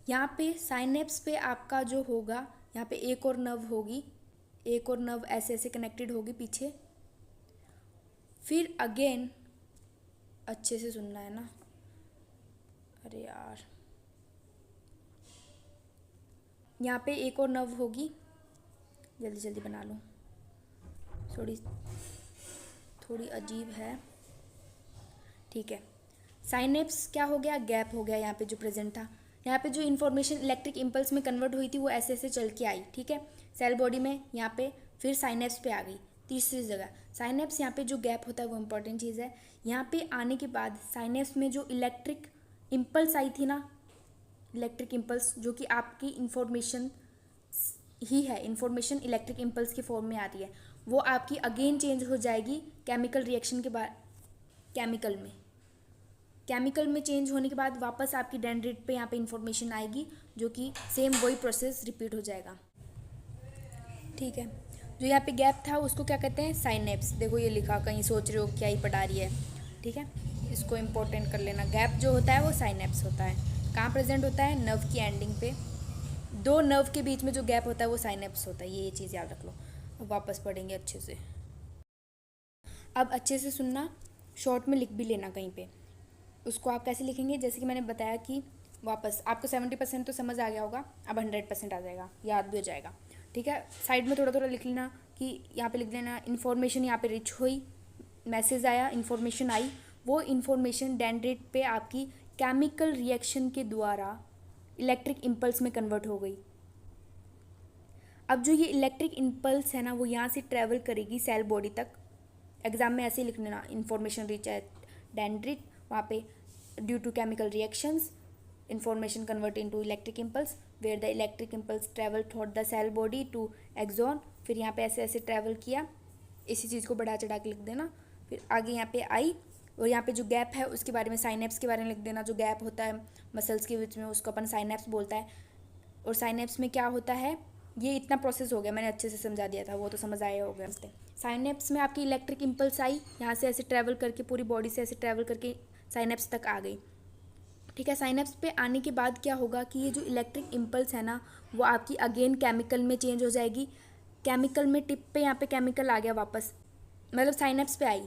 [SPEAKER 1] यहाँ पे साइनेप्स पे आपका जो होगा, यहाँ पे एक और नर्व होगी, एक और नर्व ऐसे ऐसे कनेक्टेड होगी पीछे। फिर अगेन अच्छे से सुनना है ना, अरे यार, यहाँ पे एक और नर्व होगी, जल्दी जल्दी बना लो, थोड़ी अजीब है, ठीक है। साइनेप्स क्या हो गया, गैप हो गया यहाँ पे जो प्रेजेंट था। यहाँ पे जो इन्फॉर्मेशन इलेक्ट्रिक इम्पल्स में कन्वर्ट हुई थी वो ऐसे ऐसे चल के आई, ठीक है, सेल बॉडी में यहाँ पे। फिर साइनेप्स पे आ गई तीसरी जगह। साइनेप्स यहाँ पे जो गैप होता है वो इंपॉर्टेंट चीज़ है। यहाँ पे आने के बाद साइनेप्स में जो इलेक्ट्रिक इम्पल्स आई थी ना, इलेक्ट्रिक इम्पल्स जो कि आपकी इन्फॉर्मेशन ही है, इन्फॉर्मेशन इलेक्ट्रिक इम्पल्स की फॉर्म में आ रही है, वो आपकी अगेन चेंज हो जाएगी केमिकल रिएक्शन के बाद, केमिकल में। केमिकल में चेंज होने के बाद वापस आपकी डेंड्रिट पे यहाँ पे इंफॉर्मेशन आएगी, जो कि सेम वही प्रोसेस रिपीट हो जाएगा। ठीक है, जो यहाँ पे गैप था उसको क्या कहते हैं, साइनेप्स। देखो ये लिखा, कहीं सोच रहे हो क्या ही पढ़ा रही है। ठीक है, इसको इम्पोर्टेंट कर लेना। गैप जो होता है वो साइनेप्स होता है। कहाँ प्रेजेंट होता है, नर्व की एंडिंग पे। दो नर्व के बीच में जो गैप होता है वो साइनेप्स होता है। ये चीज़ याद रख लो। अब वापस पढ़ेंगे अच्छे से। अब अच्छे से सुनना, शॉर्ट में लिख भी लेना कहीं पे। उसको आप कैसे लिखेंगे, जैसे कि मैंने बताया कि वापस आपको 70% तो समझ आ गया होगा, अब 100% आ जाएगा, याद भी हो जाएगा। ठीक है, साइड में थोड़ा थोड़ा लिख लेना कि यहाँ पे लिख लेना इन्फॉर्मेशन यहाँ पे रिच हुई, मैसेज आया, इन्फॉर्मेशन आई, वो इन्फॉर्मेशन डेंड्रिट पे आपकी केमिकल रिएक्शन के द्वारा इलेक्ट्रिक इम्पल्स में कन्वर्ट हो गई। अब जो ये इलेक्ट्रिक इम्पल्स है ना, वो यहाँ से ट्रैवल करेगी सेल बॉडी तक। एग्जाम में ऐसे ही लिख लेना, इन्फॉर्मेशन रिच एट डेंड्रिट, वहाँ पे due to chemical reactions information convert into electric impulse where the electric impulse travel throughout the cell body to axon। फिर यहाँ पे ऐसे ऐसे ट्रैवल किया, इसी चीज़ को बढ़ा चढ़ा के लिख देना। फिर आगे यहाँ पे आई, और यहाँ पे जो गैप है उसके बारे में, साइनेप्स के बारे में लिख देना। जो गैप होता है मसल्स के बीच में उसको अपन साइनेप्स बोलता है। और साइनेप्स में क्या होता है, ये इतना प्रोसेस हो गया, मैंने अच्छे से समझा दिया था, वो तो समझ आया होगा। साइनेप्स में आपकी इलेक्ट्रिक इम्पल्स आई, यहाँ से ऐसे ट्रैवल करके पूरी बॉडी से ऐसे ट्रैवल करके साइनेप्स तक आ गई। ठीक है, साइनेप्स पे आने के बाद क्या होगा कि ये जो इलेक्ट्रिक इम्पल्स है ना, वो आपकी अगेन केमिकल में चेंज हो जाएगी। केमिकल में टिप पे यहाँ पे केमिकल आ गया वापस, मतलब साइनेप्स पे आई।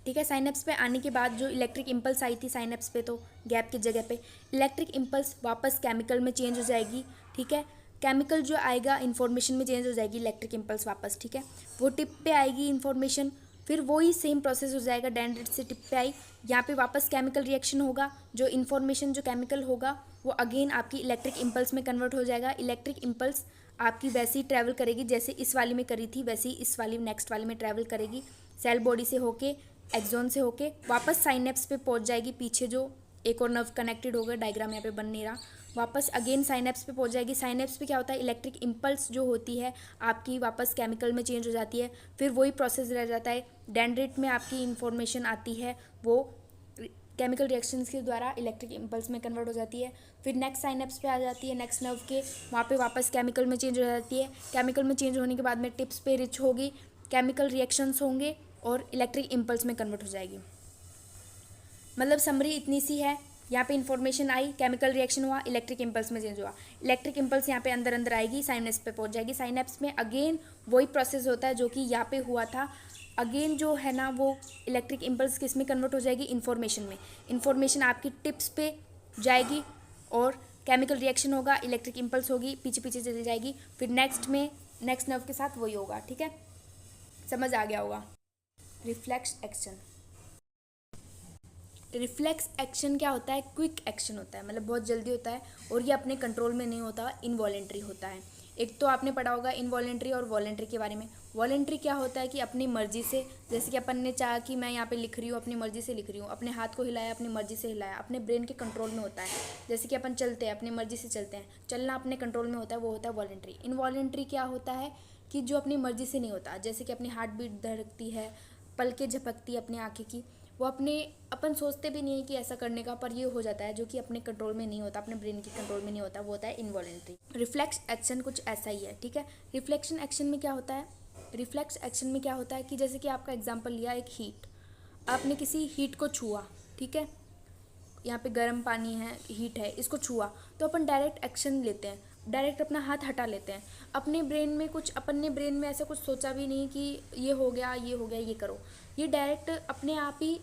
[SPEAKER 1] ठीक है, साइनेप्स पे आने के बाद जो इलेक्ट्रिक इम्पल्स आई थी साइनेप्स पे, तो गैप की जगह पे इलेक्ट्रिक इम्पल्स वापस केमिकल में चेंज हो जाएगी। ठीक है, केमिकल जो आएगा इन्फॉर्मेशन में चेंज हो जाएगी, इलेक्ट्रिक इम्पल्स वापस। ठीक है, वो टिप पे आएगी इन्फॉर्मेशन, फिर वही सेम प्रोसेस हो जाएगा, डेंड्रिट से टिप पे आई, यहाँ पे वापस केमिकल रिएक्शन होगा, जो इन्फॉर्मेशन जो केमिकल होगा वो अगेन आपकी इलेक्ट्रिक इम्पल्स में कन्वर्ट हो जाएगा। इलेक्ट्रिक इम्पल्स आपकी वैसे ही ट्रैवल करेगी जैसे इस वाली में करी थी, वैसे ही इस वाली नेक्स्ट वाली में ट्रैवल करेगी, सेल बॉडी से होके एक्सोन से होके वापस साइनेप्स पे पहुंच जाएगी। पीछे जो एक और नर्व कनेक्टेड होगा, डायग्राम यहाँ पे बन नहीं रहा, वापस अगेन साइनेप्स पे पहुंच जाएगी। साइनेप्स पे क्या होता है, इलेक्ट्रिक इम्पल्स जो होती है आपकी वापस केमिकल में चेंज हो जाती है। फिर वही प्रोसेस रह जाता है, डेंड्रिट में आपकी इंफॉर्मेशन आती है, वो केमिकल रिएक्शंस के द्वारा इलेक्ट्रिक इम्पल्स में कन्वर्ट हो जाती है। फिर नेक्स्ट साइनेप्स पे आ जाती है, नेक्स्ट नर्व के, वहाँ पे वापस केमिकल में चेंज हो जाती है। केमिकल में चेंज होने के बाद में टिप्स पे रिच होगी, केमिकल रिएक्शंस होंगे और इलेक्ट्रिक इम्पल्स में कन्वर्ट हो जाएगी। मतलब समरी इतनी सी है, यहाँ पे इन्फॉर्मेशन आई, केमिकल रिएक्शन हुआ, इलेक्ट्रिक इम्पल्स में चेंज हुआ, इलेक्ट्रिक इम्पल्स यहाँ पे अंदर अंदर आएगी, साइनेप्स पे पहुँच जाएगी। साइनेप्स में अगेन वही प्रोसेस होता है जो कि यहाँ पे हुआ था। अगेन जो है ना वो इलेक्ट्रिक इम्पल्स किस में कन्वर्ट हो जाएगी, इन्फॉर्मेशन में। इन्फॉर्मेशन आपकी टिप्स पे जाएगी और केमिकल रिएक्शन होगा, इलेक्ट्रिक इम्पल्स होगी, पीछे पीछे चली जाएगी। फिर नेक्स्ट में नेक्स्ट नर्व के साथ वही होगा। ठीक है, समझ आ गया होगा। रिफ्लेक्स एक्शन, रिफ्लेक्स एक्शन क्या होता है, क्विक एक्शन होता है, मतलब बहुत जल्दी होता है और ये अपने कंट्रोल में नहीं होता, इनवॉलेंट्री होता है। एक तो आपने पढ़ा होगा इनवॉलेंट्री और वॉलेंट्री के बारे में। वॉलेंट्री क्या होता है कि अपनी मर्जी से, जैसे कि अपन ने चाहा कि मैं यहाँ पे लिख रही हूँ, अपनी मर्जी से लिख रही हूँ, अपने हाथ को हिलाया, अपनी मर्जी से हिलाया, अपने ब्रेन के कंट्रोल में होता है। जैसे कि अपन चलते हैं, अपनी मर्जी से चलते हैं, चलना अपने कंट्रोल में होता है, वो होता है वॉलेंट्री। इनवॉलेंट्री क्या होता है कि जो अपनी मर्जी से नहीं होता, जैसे कि अपनी हार्ट बीट धड़कती है, पलकें झपकती है अपनी आँखें की, वो अपने अपन सोचते भी नहीं है कि ऐसा करने का, पर ये हो जाता है, जो कि अपने कंट्रोल में नहीं होता, अपने ब्रेन के कंट्रोल में नहीं होता, वो होता है इनवॉलेंट्री। रिफ्लेक्स एक्शन कुछ ऐसा ही है। ठीक है, रिफ्लेक्शन एक्शन में क्या होता है, रिफ्लेक्स एक्शन में क्या होता है कि जैसे कि आपका एग्जांपल लिया एक हीट, आपने किसी हीट को छुआ, ठीक है, यहाँ पे गर्म पानी है, हीट है, इसको छुआ, तो अपन डायरेक्ट एक्शन लेते हैं, डायरेक्ट अपना हाथ हटा लेते हैं। अपने ब्रेन में कुछ, अपन ने ब्रेन में ऐसा कुछ सोचा भी नहीं कि ये हो गया, ये हो गया, ये करो, ये डायरेक्ट अपने आप ही,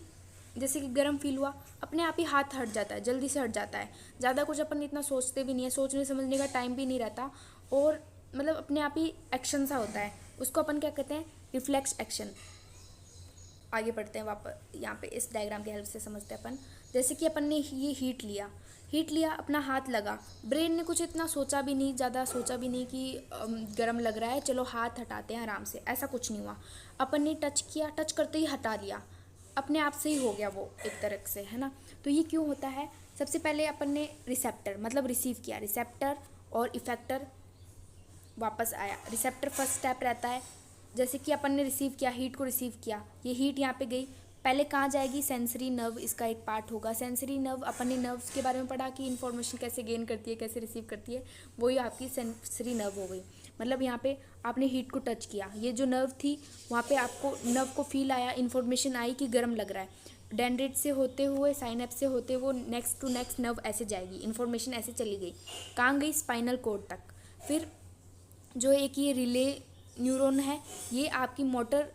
[SPEAKER 1] जैसे कि गर्म फील हुआ, अपने आप ही हाथ हट जाता है, जल्दी से हट जाता है। ज़्यादा कुछ अपन इतना सोचते भी नहीं है, सोचने समझने का टाइम भी नहीं रहता, और मतलब अपने आप ही एक्शन सा होता है, उसको अपन क्या कहते हैं, रिफ्लेक्स एक्शन। आगे बढ़ते हैं, वापस यहाँ पे इस डायग्राम की हेल्प से समझते हैं अपन। जैसे कि अपन ने ये हीट लिया, अपना हाथ लगा, ब्रेन ने कुछ इतना सोचा भी नहीं, ज़्यादा सोचा भी नहीं कि गर्म लग रहा है, चलो हाथ हटाते हैं आराम से, ऐसा कुछ नहीं हुआ। अपन ने टच किया, टच करते ही हटा लिया, अपने आप से ही हो गया वो, एक तरह से, है ना। तो ये क्यों होता है, सबसे पहले अपन ने रिसेप्टर मतलब रिसीव किया, रिसेप्टर और इफेक्टर वापस आया। रिसेप्टर फर्स्ट स्टेप रहता है, जैसे कि अपन ने रिसीव किया, हीट को रिसीव किया, ये हीट यहाँ पे गई, पहले कहाँ जाएगी, सेंसरी नर्व इसका एक पार्ट होगा। सेंसरी नर्व, अपन ने नर्व्स के बारे में पढ़ा कि इन्फॉर्मेशन कैसे गेन करती है, कैसे रिसीव करती है, वही आपकी सेंसरी नर्व हो गई। मतलब यहाँ पे आपने हीट को टच किया, ये जो नर्व थी वहाँ पे आपको नर्व को फील आया, इन्फॉर्मेशन आई कि गर्म लग रहा है। डेंड्रिट से होते हुए, साइनेप्स से होते वो नेक्स्ट टू नेक्स्ट नर्व ऐसे जाएगी, इन्फॉर्मेशन ऐसे चली गई, कहाँ गई, स्पाइनल कॉर्ड तक। फिर जो एक ये रिले न्यूरॉन है, ये आपकी मोटर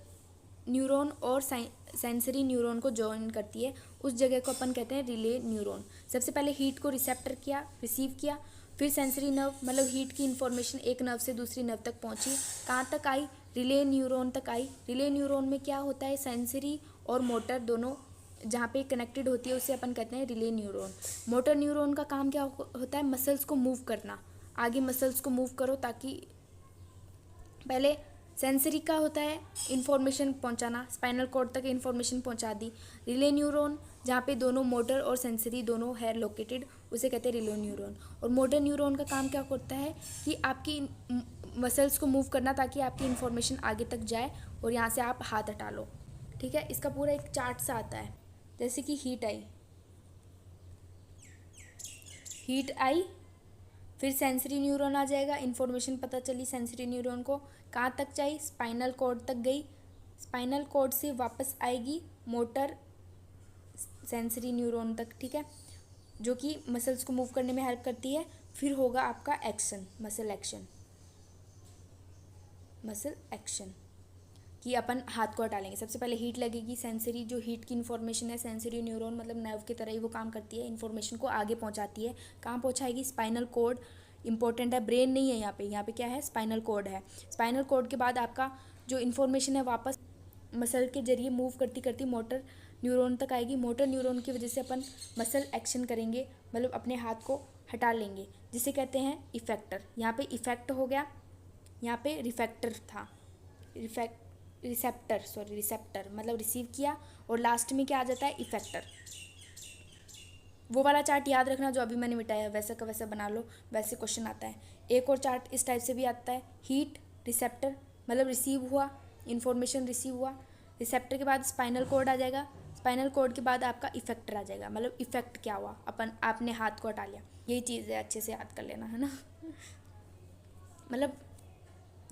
[SPEAKER 1] न्यूरॉन और सेंसरी न्यूरॉन को जॉइन करती है, उस जगह को अपन कहते हैं रिले न्यूरॉन। सबसे पहले हीट को रिसेप्टर किया, रिसीव किया, फिर सेंसरी नर्व मतलब हीट की इन्फॉर्मेशन एक नर्व से दूसरी नर्व तक पहुंची, कहाँ तक आई, रिले न्यूरॉन तक आई। रिले न्यूरॉन में क्या होता है, सेंसरी और मोटर दोनों जहाँ पे कनेक्टेड होती है उसे अपन कहते हैं रिले न्यूरॉन। मोटर न्यूरॉन का काम क्या होता है, मसल्स को मूव करना, आगे मसल्स को मूव करो ताकि, पहले सेंसरी का होता है इन्फॉर्मेशन पहुंचाना, स्पाइनल कॉर्ड तक इन्फॉर्मेशन पहुंचा दी। रिले न्यूरॉन जहाँ पे दोनों मोटर और सेंसरी दोनों है लोकेटेड, उसे कहते हैं रिले न्यूरॉन। और मोटर न्यूरॉन का काम क्या करता है कि आपकी मसल्स को मूव करना ताकि आपकी इन्फॉर्मेशन आगे तक जाए और यहाँ से आप हाथ हटा लो। ठीक है, इसका पूरा एक चार्ट सा आता है, जैसे कि हीट आई, हीट आई, फिर सेंसरी न्यूरॉन आ जाएगा, इन्फॉर्मेशन पता चली सेंसरी न्यूरॉन को, कहाँ तक चाहिए, स्पाइनल कॉर्ड तक गई, स्पाइनल कॉर्ड से वापस आएगी मोटर सेंसरी न्यूरॉन तक। ठीक है, जो कि मसल्स को मूव करने में हेल्प करती है। फिर होगा आपका action, muscle action, muscle action कि अपन हाथ को हटा लेंगे। सबसे पहले हीट लगेगी, सेंसरी जो हीट की इन्फॉर्मेशन है, सेंसरी न्यूरॉन मतलब नर्व की तरह ही वो काम करती है, इन्फॉर्मेशन को आगे पहुंचाती है। कहाँ पहुंचाएगी, स्पाइनल कॉर्ड, इंपॉर्टेंट है, ब्रेन नहीं है यहाँ पे क्या है, स्पाइनल कॉर्ड है। स्पाइनल कॉर्ड के बाद आपका जो इन्फॉर्मेशन है वापस मसल के जरिए मूव करती करती मोटर न्यूरॉन तक आएगी। मोटर न्यूरॉन की वजह से अपन मसल एक्शन करेंगे, मतलब अपने हाथ को हटा लेंगे, जिसे कहते हैं इफेक्टर। यहाँ पे इफेक्ट हो गया, यहाँ पे रिफेक्टर था, रिसेप्टर मतलब रिसीव किया, और लास्ट में क्या आ जाता है, इफेक्टर। वो वाला चार्ट याद रखना जो अभी मैंने मिटाया, वैसा का वैसा बना लो, वैसे क्वेश्चन आता है। एक और चार्ट इस टाइप से भी आता है, हीट रिसेप्टर मतलब रिसीव हुआ, इन्फॉर्मेशन रिसीव हुआ, रिसेप्टर के बाद स्पाइनल कॉर्ड आ जाएगा, स्पाइनल कॉर्ड के बाद आपका इफेक्टर आ जाएगा, मतलब इफेक्ट क्या हुआ, आपने हाथ को हटा लिया। यही चीज़ है, अच्छे से याद कर लेना, है ना। मतलब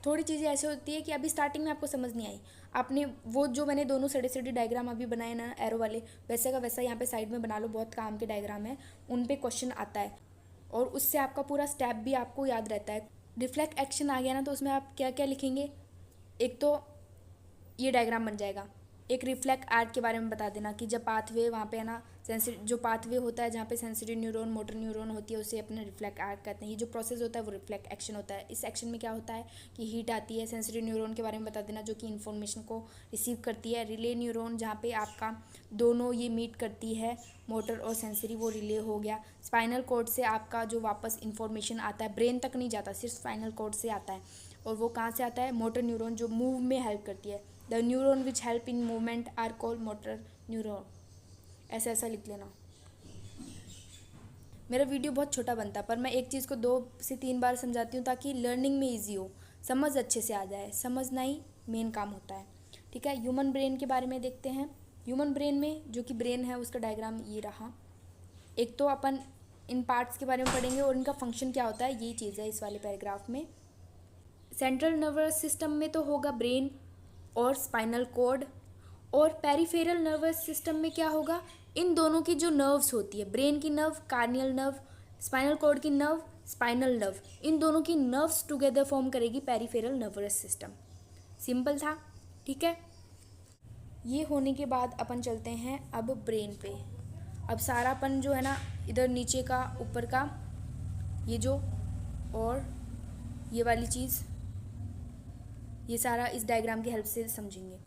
[SPEAKER 1] थोड़ी चीज़ें ऐसे होती है कि अभी स्टार्टिंग में आपको समझ नहीं आई, आपने वो जो मैंने दोनों सड़े डायग्राम अभी बनाए ना एरो वाले, वैसे का वैसा यहाँ पे साइड में बना लो, बहुत काम के डायग्राम है, उन पे क्वेश्चन आता है और उससे आपका पूरा स्टेप भी आपको याद रहता है। रिफ्लेक्ट एक्शन आ गया ना, तो उसमें आप क्या क्या लिखेंगे, एक तो ये डायग्राम बन जाएगा, एक रिफ्लेक्ट आर्ट के बारे में बता देना कि जब पाथवे वहाँ पे है ना, सेंसरी जो पाथवे होता है जहाँ पे सेंसरी न्यूरॉन मोटर न्यूरॉन होती है, उसे अपने रिफ्लेक्ट आर्ट कहते हैं। ये जो प्रोसेस होता है वो रिफ्लेक्ट एक्शन होता है। इस एक्शन में क्या होता है कि हीट आती है, सेंसरी न्यूरॉन के बारे में बता देना जो कि इन्फॉर्मेशन को रिसीव करती है। रिले न्यूरॉन जहाँ पे आपका दोनों ये मीट करती है, मोटर और सेंसरी, वो रिले हो गया। स्पाइनल कॉर्ड से आपका जो वापस इन्फॉर्मेशन आता है, ब्रेन तक नहीं जाता, सिर्फ स्पाइनल कॉर्ड से आता है। और वो कहाँ से आता है, मोटर न्यूरॉन जो मूव में हेल्प करती है। The neuron which help in movement are called motor neuron. ऐसा ऐसा लिख लेना। मेरा वीडियो बहुत छोटा बनता है, पर मैं एक चीज़ को 2 से 3 बार समझाती हूँ ताकि लर्निंग में ईजी हो, समझ अच्छे से आ जाए। समझना ही मेन काम होता है। ठीक है, ह्यूमन ब्रेन के बारे में देखते हैं। ह्यूमन ब्रेन में जो कि ब्रेन है उसका डायग्राम ये रहा। एक तो अपन इन पार्ट्स के बारे में पढ़ेंगे और इनका फंक्शन क्या होता है, ये चीज़ है इस वाले पैराग्राफ में। सेंट्रल नर्वस सिस्टम में तो होगा ब्रेन और स्पाइनल कॉर्ड, और पेरिफेरल नर्वस सिस्टम में क्या होगा, इन दोनों की जो नर्व्स होती है, ब्रेन की nerve cranial nerve, spinal cord की नर्व स्पाइनल नर्व, इन दोनों की नर्व्स टुगेदर फॉर्म करेगी पेरिफेरल नर्वस सिस्टम। सिंपल था। ठीक है, ये होने के बाद अपन चलते हैं अब ब्रेन पे। अब सारा अपन जो है ना, इधर नीचे का ऊपर का ये जो और ये वाली चीज़, ये सारा इस डायग्राम की हेल्प से समझेंगे।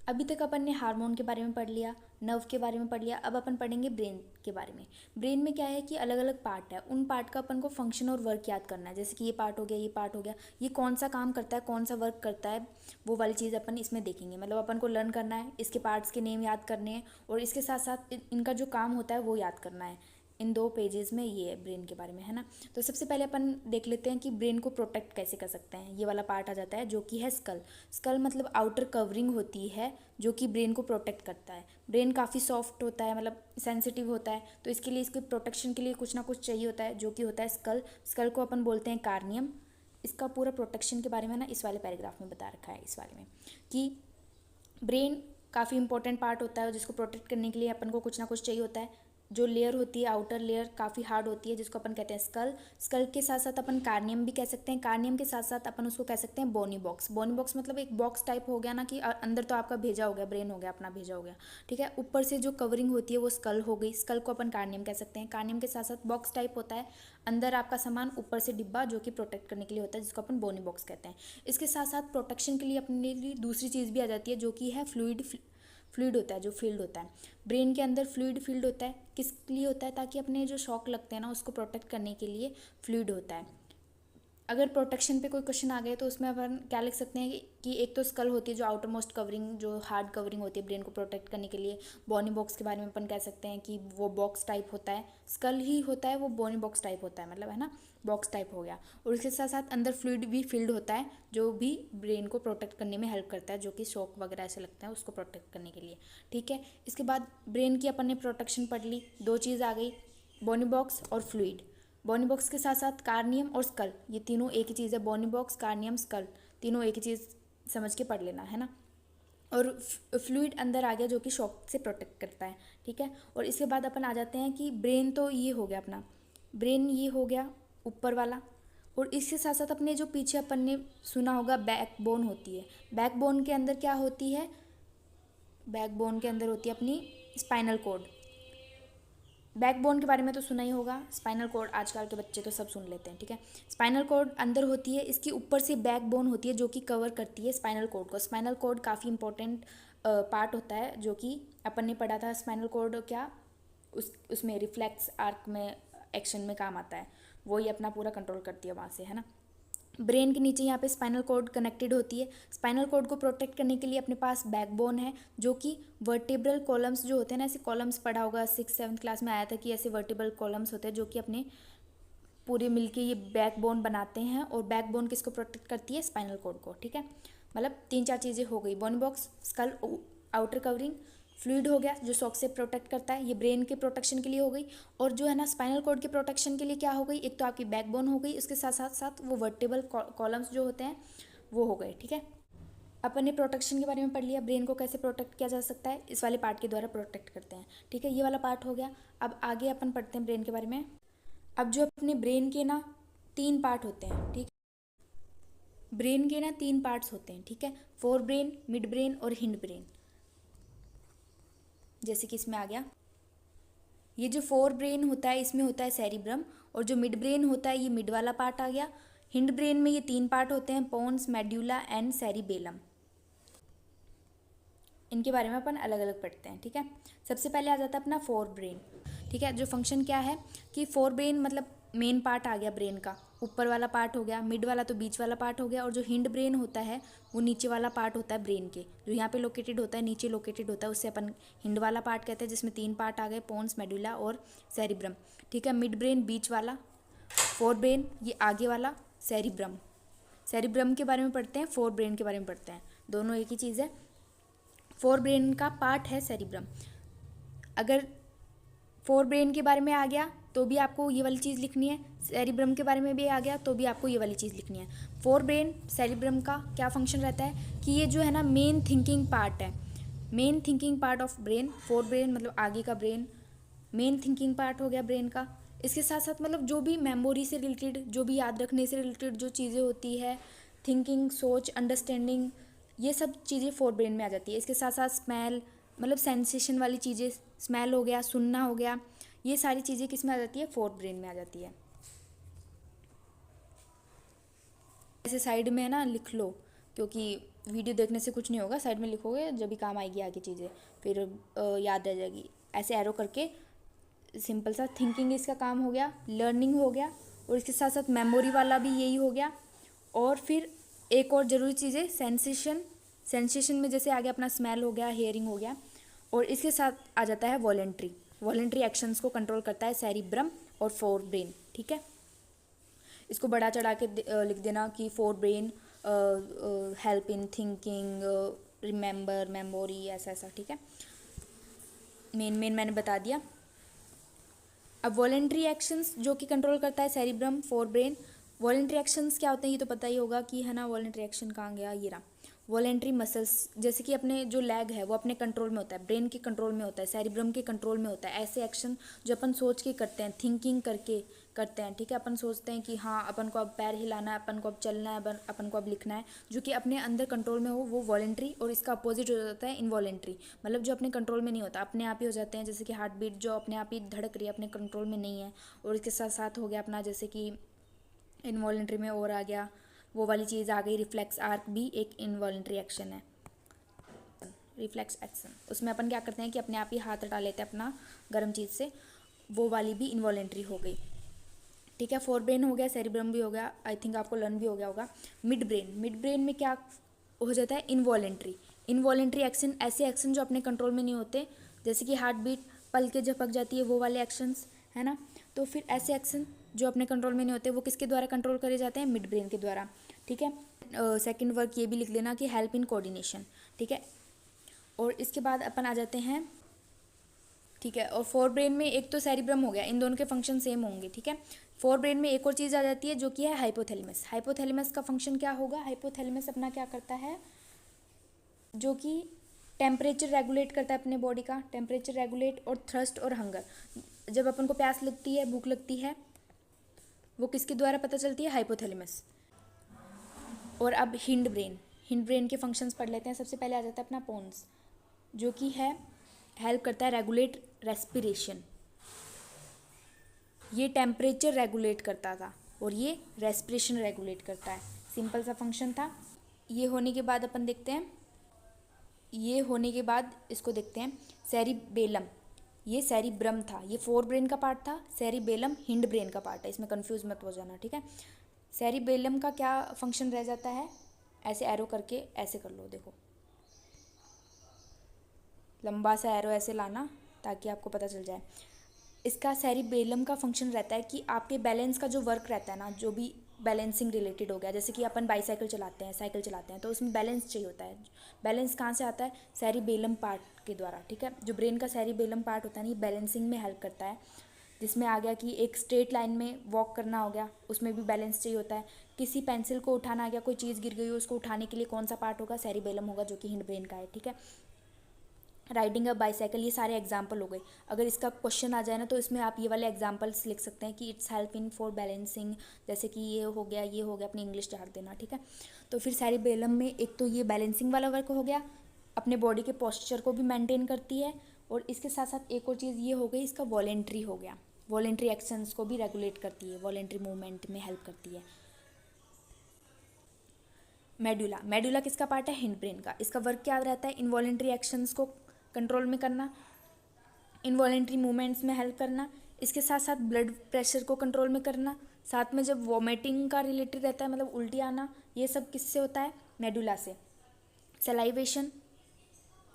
[SPEAKER 1] अभी तक अपन ने हार्मोन के बारे में पढ़ लिया, नर्व के बारे में पढ़ लिया, अब अपन पढ़ेंगे ब्रेन के बारे में। ब्रेन में क्या है कि अलग अलग पार्ट है, उन पार्ट का अपन को फंक्शन और वर्क याद करना है। जैसे कि ये पार्ट हो गया, ये पार्ट हो गया, ये कौन सा काम करता है, कौन सा वर्क करता है, वो वाली चीज़ अपन इसमें देखेंगे। मतलब अपन को लर्न करना है, इसके पार्ट्स के नेम याद करने हैं और इसके साथ साथ इनका जो काम होता है वो याद करना है। इन 2 पेजेस में ये है ब्रेन के बारे में, है ना। तो सबसे पहले अपन देख लेते हैं कि ब्रेन को प्रोटेक्ट कैसे कर सकते हैं। ये वाला पार्ट आ जाता है जो कि है स्कल। स्कल मतलब आउटर कवरिंग होती है जो कि ब्रेन को प्रोटेक्ट करता है। ब्रेन काफ़ी सॉफ्ट होता है, मतलब सेंसिटिव होता है, तो इसके लिए, इसके प्रोटेक्शन के लिए कुछ ना कुछ चाहिए होता है जो कि होता है स्कल। स्कल को अपन बोलते हैं कार्नियम। इसका पूरा प्रोटेक्शन के बारे में ना इस वाले पैराग्राफ में बता रखा है, इस वाले में, कि ब्रेन काफ़ी इंपॉर्टेंट पार्ट होता है जिसको प्रोटेक्ट करने के लिए अपन को कुछ ना कुछ चाहिए होता है। जो लेयर होती है, आउटर लेयर काफ़ी हार्ड होती है, जिसको अपन कहते हैं स्कल। स्कल के साथ साथ अपन कार्नियम भी कह सकते हैं। कार्नियम के साथ साथ अपन उसको कह सकते हैं बोनी बॉक्स। बोनी बॉक्स मतलब एक बॉक्स टाइप हो गया ना, कि अंदर तो आपका भेजा हो गया, ब्रेन हो गया अपना भेजा हो गया, ठीक है। ऊपर से जो कवरिंग होती है वो स्कल हो गई, स्कल को अपन कार्नियम कह सकते हैं। कार्नियम के साथ साथ बॉक्स टाइप होता है, अंदर आपका सामान, ऊपर से डिब्बा जो कि प्रोटेक्ट करने के लिए होता है, जिसको अपन बोनी बॉक्स कहते हैं। इसके साथ साथ प्रोटेक्शन के लिए अपने लिए दूसरी चीज़ भी आ जाती है जो कि है फ्लूइड होता है, जो फील्ड होता है ब्रेन के अंदर। फ्लूइड फील्ड होता है, किस लिए होता है? ताकि अपने जो शॉक लगते हैं ना उसको प्रोटेक्ट करने के लिए फ्लूइड होता है। अगर प्रोटेक्शन पे कोई क्वेश्चन आ गए तो उसमें अपन क्या लिख सकते हैं कि एक तो स्कल होती है जो आउटर मोस्ट कवरिंग, जो हार्ड कवरिंग होती है ब्रेन को प्रोटेक्ट करने के लिए। बोनी बॉक्स के बारे में अपन कह सकते हैं कि वो बॉक्स टाइप होता है, स्कल ही होता है, वो बोनी बॉक्स टाइप होता है, मतलब, है ना, बॉक्स टाइप हो गया। और इसके साथ साथ अंदर फ्लूइड भी फील्ड होता है जो भी ब्रेन को प्रोटेक्ट करने में हेल्प करता है, जो कि शॉक वगैरह ऐसे लगता है उसको प्रोटेक्ट करने के लिए, ठीक है। इसके बाद ब्रेन की अपन ने प्रोटेक्शन पढ़ ली, 2 चीज़ आ गई, बोनी बॉक्स और फ्लूइड। बोनी बॉक्स के साथ साथ कार्नियम और स्कल, ये तीनों एक ही चीज़ है। बोनी बॉक्स, कार्नियम, स्कल, तीनों एक ही चीज़ समझ के पढ़ लेना, है ना। और फ्लूइड अंदर आ गया जो कि शॉक से प्रोटेक्ट करता है, ठीक है। और इसके बाद अपन आ जाते हैं कि ब्रेन तो ये हो गया अपना, ब्रेन ये हो गया ऊपर वाला। और इसके साथ साथ अपने जो पीछे अपन ने सुना होगा बैकबोन होती है। बैकबोन के अंदर क्या होती है? बैकबोन के अंदर होती है अपनी स्पाइनल कॉर्ड। बैकबोन के बारे में तो सुना ही होगा, स्पाइनल कॉर्ड आजकल के बच्चे तो सब सुन लेते हैं, ठीक है। स्पाइनल कॉर्ड अंदर होती है, इसके ऊपर से बैकबोन होती है जो कि कवर करती है स्पाइनल कॉर्ड को। स्पाइनल कॉर्ड काफ़ी इंपॉर्टेंट पार्ट होता है जो कि अपन ने पढ़ा था। स्पाइनल कॉर्ड क्या उसमें रिफ्लेक्स आर्क में एक्शन में काम आता है, वही अपना पूरा कंट्रोल करती है वहाँ से, है ना। ब्रेन के नीचे यहाँ पे स्पाइनल कॉर्ड कनेक्टेड होती है। स्पाइनल कॉर्ड को प्रोटेक्ट करने के लिए अपने पास बैकबोन है जो कि वर्टिब्रल कॉलम्स जो होते हैं ना, ऐसे कॉलम्स पढ़ा होगा 6th-7th क्लास में आया था कि ऐसे वर्टिब्रल कॉलम्स होते हैं जो कि अपने पूरे मिलके ये बैकबोन बनाते हैं। और बैकबोन किसको प्रोटेक्ट करती है? स्पाइनल कॉर्ड को, ठीक है। मतलब 3-4 चीज़ें हो गई, bony box, skull, outer covering, fluid हो गया जो शॉक से प्रोटेक्ट करता है, ये ब्रेन के प्रोटेक्शन के लिए हो गई। और जो है ना स्पाइनल कॉर्ड के प्रोटेक्शन के लिए क्या हो गई? एक तो आपकी बैकबोन हो गई, उसके साथ साथ साथ वो वर्टिबल कॉलम्स जो होते हैं वो हो गए, ठीक है। अपन ने प्रोटेक्शन के बारे में पढ़ लिया, ब्रेन को कैसे प्रोटेक्ट किया जा सकता है, इस वाले पार्ट के द्वारा प्रोटेक्ट करते हैं, ठीक है। ये वाला पार्ट हो गया। अब आगे अपन पढ़ते हैं ब्रेन के बारे में। अब जो अपने ब्रेन के ना 3 पार्ट होते हैं, ठीक, ब्रेन के ना 3 पार्ट्स होते हैं, ठीक है। फोर ब्रेन, मिड ब्रेन और हिंड ब्रेन। जैसे कि इसमें आ गया, ये जो फोर ब्रेन होता है इसमें होता है सेरिब्रम, और जो मिड ब्रेन होता है ये मिड वाला पार्ट आ गया। हिंड ब्रेन में ये 3 पार्ट होते हैं, पोन्स, मेड्यूला एंड सेरिबेलम। इनके बारे में अपन अलग अलग पढ़ते हैं, ठीक है। सबसे पहले आ जाता है अपना फोर ब्रेन, ठीक है। जो फंक्शन क्या है कि फोर ब्रेन मतलब मेन पार्ट आ गया ब्रेन का, ऊपर वाला पार्ट हो गया, मिड वाला तो बीच वाला पार्ट हो गया, और जो हिंड ब्रेन होता है वो नीचे वाला पार्ट होता है ब्रेन के, जो यहाँ पे लोकेटेड होता है, नीचे लोकेटेड होता है, उससे अपन हिंड वाला पार्ट कहते हैं, जिसमें 3 पार्ट आ गए, पोन्स, मेडुला और सेरिब्रम, ठीक है। मिड ब्रेन बीच वाला, फोर ब्रेन ये आगे वाला, सेरिब्रम। सेरिब्रम के बारे में पढ़ते हैं, फोर ब्रेन के बारे में पढ़ते हैं, दोनों एक ही चीज़ है। फोर ब्रेन का पार्ट है सेरिब्रम। अगर फोर ब्रेन के बारे में आ गया तो भी आपको ये वाली चीज़ लिखनी है, सेरिब्रम के बारे में भी आ गया तो भी आपको ये वाली चीज़ लिखनी है। फोर ब्रेन सेरिब्रम का क्या फंक्शन रहता है कि ये जो है ना मेन थिंकिंग पार्ट है, main thinking part of brain. Fore brain मतलब आगे का ब्रेन, मेन थिंकिंग पार्ट हो गया ब्रेन का। इसके साथ साथ मतलब जो भी मेमोरी से रिलेटेड, जो भी याद रखने से रिलेटेड जो चीज़ें होती है, थिंकिंग, सोच, अंडरस्टैंडिंग, ये सब चीज़ें फोर ब्रेन में आ जाती है। इसके साथ साथ स्मेल मतलब सेंसेशन वाली चीज़ें, स्मेल हो गया, सुनना हो गया, ये सारी चीज़ें किस में आ जाती है? फोर्थ ब्रेन में आ जाती है। ऐसे साइड में है ना लिख लो, क्योंकि वीडियो देखने से कुछ नहीं होगा, साइड में लिखोगे जब भी काम आएगी आगे चीज़ें, फिर याद रह जाएगी। ऐसे एरो करके सिंपल सा थिंकिंग इसका काम हो गया, लर्निंग हो गया, और इसके साथ साथ मेमोरी वाला भी यही हो गया। और फिर एक और ज़रूरी चीज़ है सेंसेशन। सेंसेशन में जैसे आ गया अपना स्मेल हो गया, हेयरिंग हो गया, और इसके साथ आ जाता है वॉलेंट्री। वॉलेंट्री एक्शंस को कंट्रोल करता है सेरिब्रम और फोर ब्रेन, ठीक है। इसको बड़ा चढ़ा के लिख देना कि fore brain help in thinking, remember, memory, ऐसा ऐसा, ठीक है। मेन मैंने बता दिया। अब वॉलेंट्री एक्शंस जो कि कंट्रोल करता है cerebrum, fore brain. Voluntary actions क्या होते हैं ये तो पता ही होगा कि है ना। वॉलेंट्री एक्शन कहाँ गया, ये रहा। वॉलेंट्री मसल्स, जैसे कि अपने जो लेग है वो अपने कंट्रोल में होता है, ब्रेन के कंट्रोल में होता है, सेरिब्रम के कंट्रोल में होता है। ऐसे एक्शन जो अपन सोच के करते हैं, थिंकिंग करके करते हैं, ठीक है। अपन सोचते हैं कि हाँ अपन को अब पैर हिलाना है, अपन को अब चलना है, अपन को अब लिखना है, जो कि अपने अंदर कंट्रोल में हो वो वॉलेंट्री। और इसका अपोजिट हो जाता है इनवॉलेंट्री, मतलब जो अपने कंट्रोल में नहीं होता, अपने आप ही हो जाते हैं। जैसे कि हार्ट बीट जो अपने आप ही धड़क रही है, अपने कंट्रोल में नहीं है। और इसके साथ साथ हो गया अपना, जैसे कि इनवॉलेंट्री में और आ गया वो वाली चीज़ आ गई, रिफ्लेक्स आर्क भी एक इनवॉलेंट्री एक्शन है। रिफ्लेक्स एक्शन उसमें अपन क्या करते हैं कि अपने आप ही हाथ हटा लेते हैं अपना गर्म चीज़ से, वो वाली भी इनवॉलेंट्री हो गई, ठीक है। फोर ब्रेन हो गया, सेरिब्रम भी हो गया, आई थिंक आपको लर्न भी हो गया होगा। मिड ब्रेन में क्या हो जाता है, इनवॉलेंट्री एक्शन, ऐसे एक्शन जो अपने कंट्रोल में नहीं होते, जैसे कि हार्ट बीट, पल के झपक जाती है, वो वाले एक्शंस, है ना। तो फिर ऐसे एक्शन जो अपने कंट्रोल में नहीं होते वो किसके द्वारा कंट्रोल करे जाते हैं, मिड ब्रेन के द्वारा, ठीक है। सेकंड वर्क ये भी लिख लेना कि हेल्प इन कोऑर्डिनेशन, ठीक है। और इसके बाद अपन आ जाते हैं, ठीक है। और फोर ब्रेन में एक तो सेरिब्रम हो गया, इन दोनों के फंक्शन सेम होंगे, ठीक है। फोर ब्रेन में एक और चीज़ आ जाती है जो कि है हाइपोथैलेमस का फंक्शन क्या होगा, हाइपोथैलेमस अपना क्या करता है, जो कि टेम्परेचर रेगुलेट करता है अपने बॉडी का, टेम्परेचर रेगुलेट और थ्रस्ट और हंगर। जब अपन को प्यास लगती है, भूख लगती है, वो किसके द्वारा पता चलती है, हाइपोथैलेमस। और अब हिंड ब्रेन के फंक्शंस पढ़ लेते हैं। सबसे पहले आ जाता है अपना पोन्स, जो कि है हेल्प करता है रेगुलेट रेस्पिरेशन, ये टेम्परेचर रेगुलेट करता था और ये रेस्पिरेशन रेगुलेट करता है। सिंपल सा फंक्शन था। ये होने के बाद अपन देखते हैं, ये होने के बाद इसको देखते हैं सेरिबेलम, ये सेरिब्रम था, ये फोर ब्रेन का पार्ट था। सेरिबेलम हिंड ब्रेन का पार्ट है, इसमें कंफ्यूज मत हो जाना, ठीक है। सेरिबेलम का क्या फंक्शन रह जाता है, ऐसे एरो करके ऐसे कर लो, देखो लंबा सा एरो ऐसे लाना ताकि आपको पता चल जाए। इसका सेरिबेलम का फंक्शन रहता है कि आपके बैलेंस का जो वर्क रहता है ना, जो भी बैलेंसिंग रिलेटेड हो गया, जैसे कि अपन बाईसाइकिल चलाते हैं, साइकिल चलाते हैं, तो उसमें बैलेंस चाहिए होता है। बैलेंस कहाँ से आता है, सेरिबेलम पार्ट के द्वारा, ठीक है। जो ब्रेन का सेरिबेलम पार्ट होता है ना, ये बैलेंसिंग में हेल्प करता है। जिसमें आ गया कि एक स्ट्रेट लाइन में वॉक करना हो गया, उसमें भी बैलेंस चाहिए होता है। किसी पेंसिल को उठाना आ गया, कोई चीज़ गिर गई हो, उसको उठाने के लिए कौन सा पार्ट होगा, सेरिबेलम होगा, जो कि हिंड ब्रेन का है, ठीक है। राइडिंग अ बाईसाइकिल, ये सारे एग्जाम्पल हो गए। अगर इसका क्वेश्चन आ जाए ना तो इसमें आप ये वाले एग्जाम्पल्स लिख सकते हैं कि it's help in for balancing, जैसे कि ये हो गया, ये हो गया, अपनी इंग्लिश डाल देना, ठीक है। तो फिर सेरिबेलम में एक तो ये बैलेंसिंग वाला वर्क हो गया, अपने बॉडी के पोस्चर को भी मेंटेन करती है। और इसके साथ साथ एक और चीज़ ये हो गई, इसका वॉलेंट्री हो गया, वॉलेंट्री एक्शंस को भी रेगुलेट करती है, वॉलेंट्री मूवमेंट में हेल्प करती है। मेडुला किसका पार्ट है, हिंड ब्रेन का। इसका वर्क क्या रहता है, इनवॉलेंट्री एक्शंस को कंट्रोल में करना, इनवॉलेंट्री मूवमेंट्स में हेल्प करना, इसके साथ साथ ब्लड प्रेशर को कंट्रोल में करना। साथ में जब वॉमिटिंग का रिलेटेड रहता है, मतलब उल्टी आना, ये सब किससे होता है, मेडुला से। सलाइवेशन,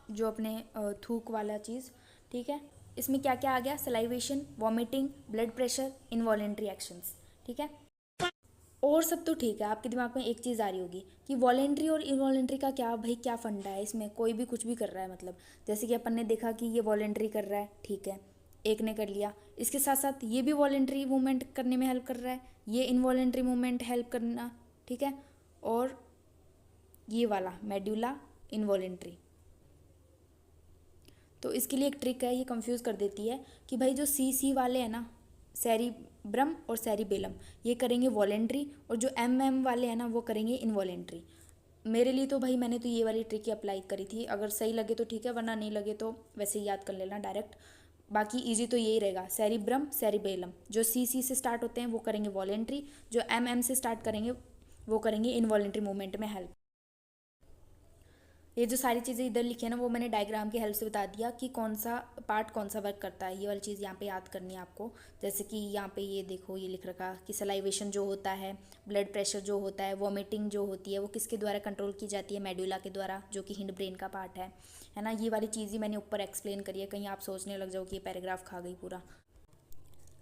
[SPEAKER 1] जो अपने थूक वाला चीज़, ठीक है। इसमें क्या क्या आ गया, salivation, vomiting, blood pressure, involuntary actions, ठीक है। और सब तो ठीक है, आपके दिमाग में एक चीज़ आ रही होगी कि वॉलेंट्री और इनवॉलेंट्री का क्या भाई, क्या फंडा है इसमें, कोई भी कुछ भी कर रहा है, मतलब जैसे कि अपन ने देखा कि ये वॉलेंट्री कर रहा है, ठीक है, एक ने कर लिया, इसके साथ साथ ये भी वॉलेंट्री मूवमेंट करने में हेल्प कर रहा है, ये इनवॉलेंट्री मूवमेंट हेल्प करना, ठीक है। और ये वाला मेडुला इनवॉलेंट्री, तो इसके लिए एक ट्रिक है, ये कंफ्यूज कर देती है कि भाई जो सी वाले हैं ना, सेरिब्रम और सेरिबेलम, ये करेंगे वॉलेंट्री, और जो एम वाले हैं ना वो करेंगे इनवॉलेंट्री। मेरे लिए तो भाई मैंने तो ये वाली ट्रिक ही अप्लाई करी थी, अगर सही लगे तो ठीक है, वरना नहीं लगे तो वैसे ही याद कर लेना डायरेक्ट। बाकी इजी तो यही रहेगा, सेरिब्रम सेरिबेलम, जो सी से स्टार्ट होते हैं वो करेंगे वॉलेंट्री, जो एम से स्टार्ट करेंगे वो करेंगे इनवॉलेंट्री मूवमेंट में हेल्प। ये जो सारी चीज़ें इधर लिखी है ना वो मैंने डायग्राम की हेल्प से बता दिया कि कौन सा पार्ट कौन सा वर्क करता है। ये वाली चीज़ यहाँ पे याद करनी है आपको। जैसे कि यहाँ पे ये देखो ये लिख रखा कि सलाइवेशन जो होता है, ब्लड प्रेशर जो होता है, वॉमिटिंग जो होती है वो किसके द्वारा कंट्रोल की जाती है, मेडुला के द्वारा, जो कि हिंड ब्रेन का पार्ट है ना। ये वाली चीज़ ही मैंने ऊपर एक्सप्लेन करी है, कहीं आप सोचने लग जाओ कि ये पैराग्राफ खा गई पूरा।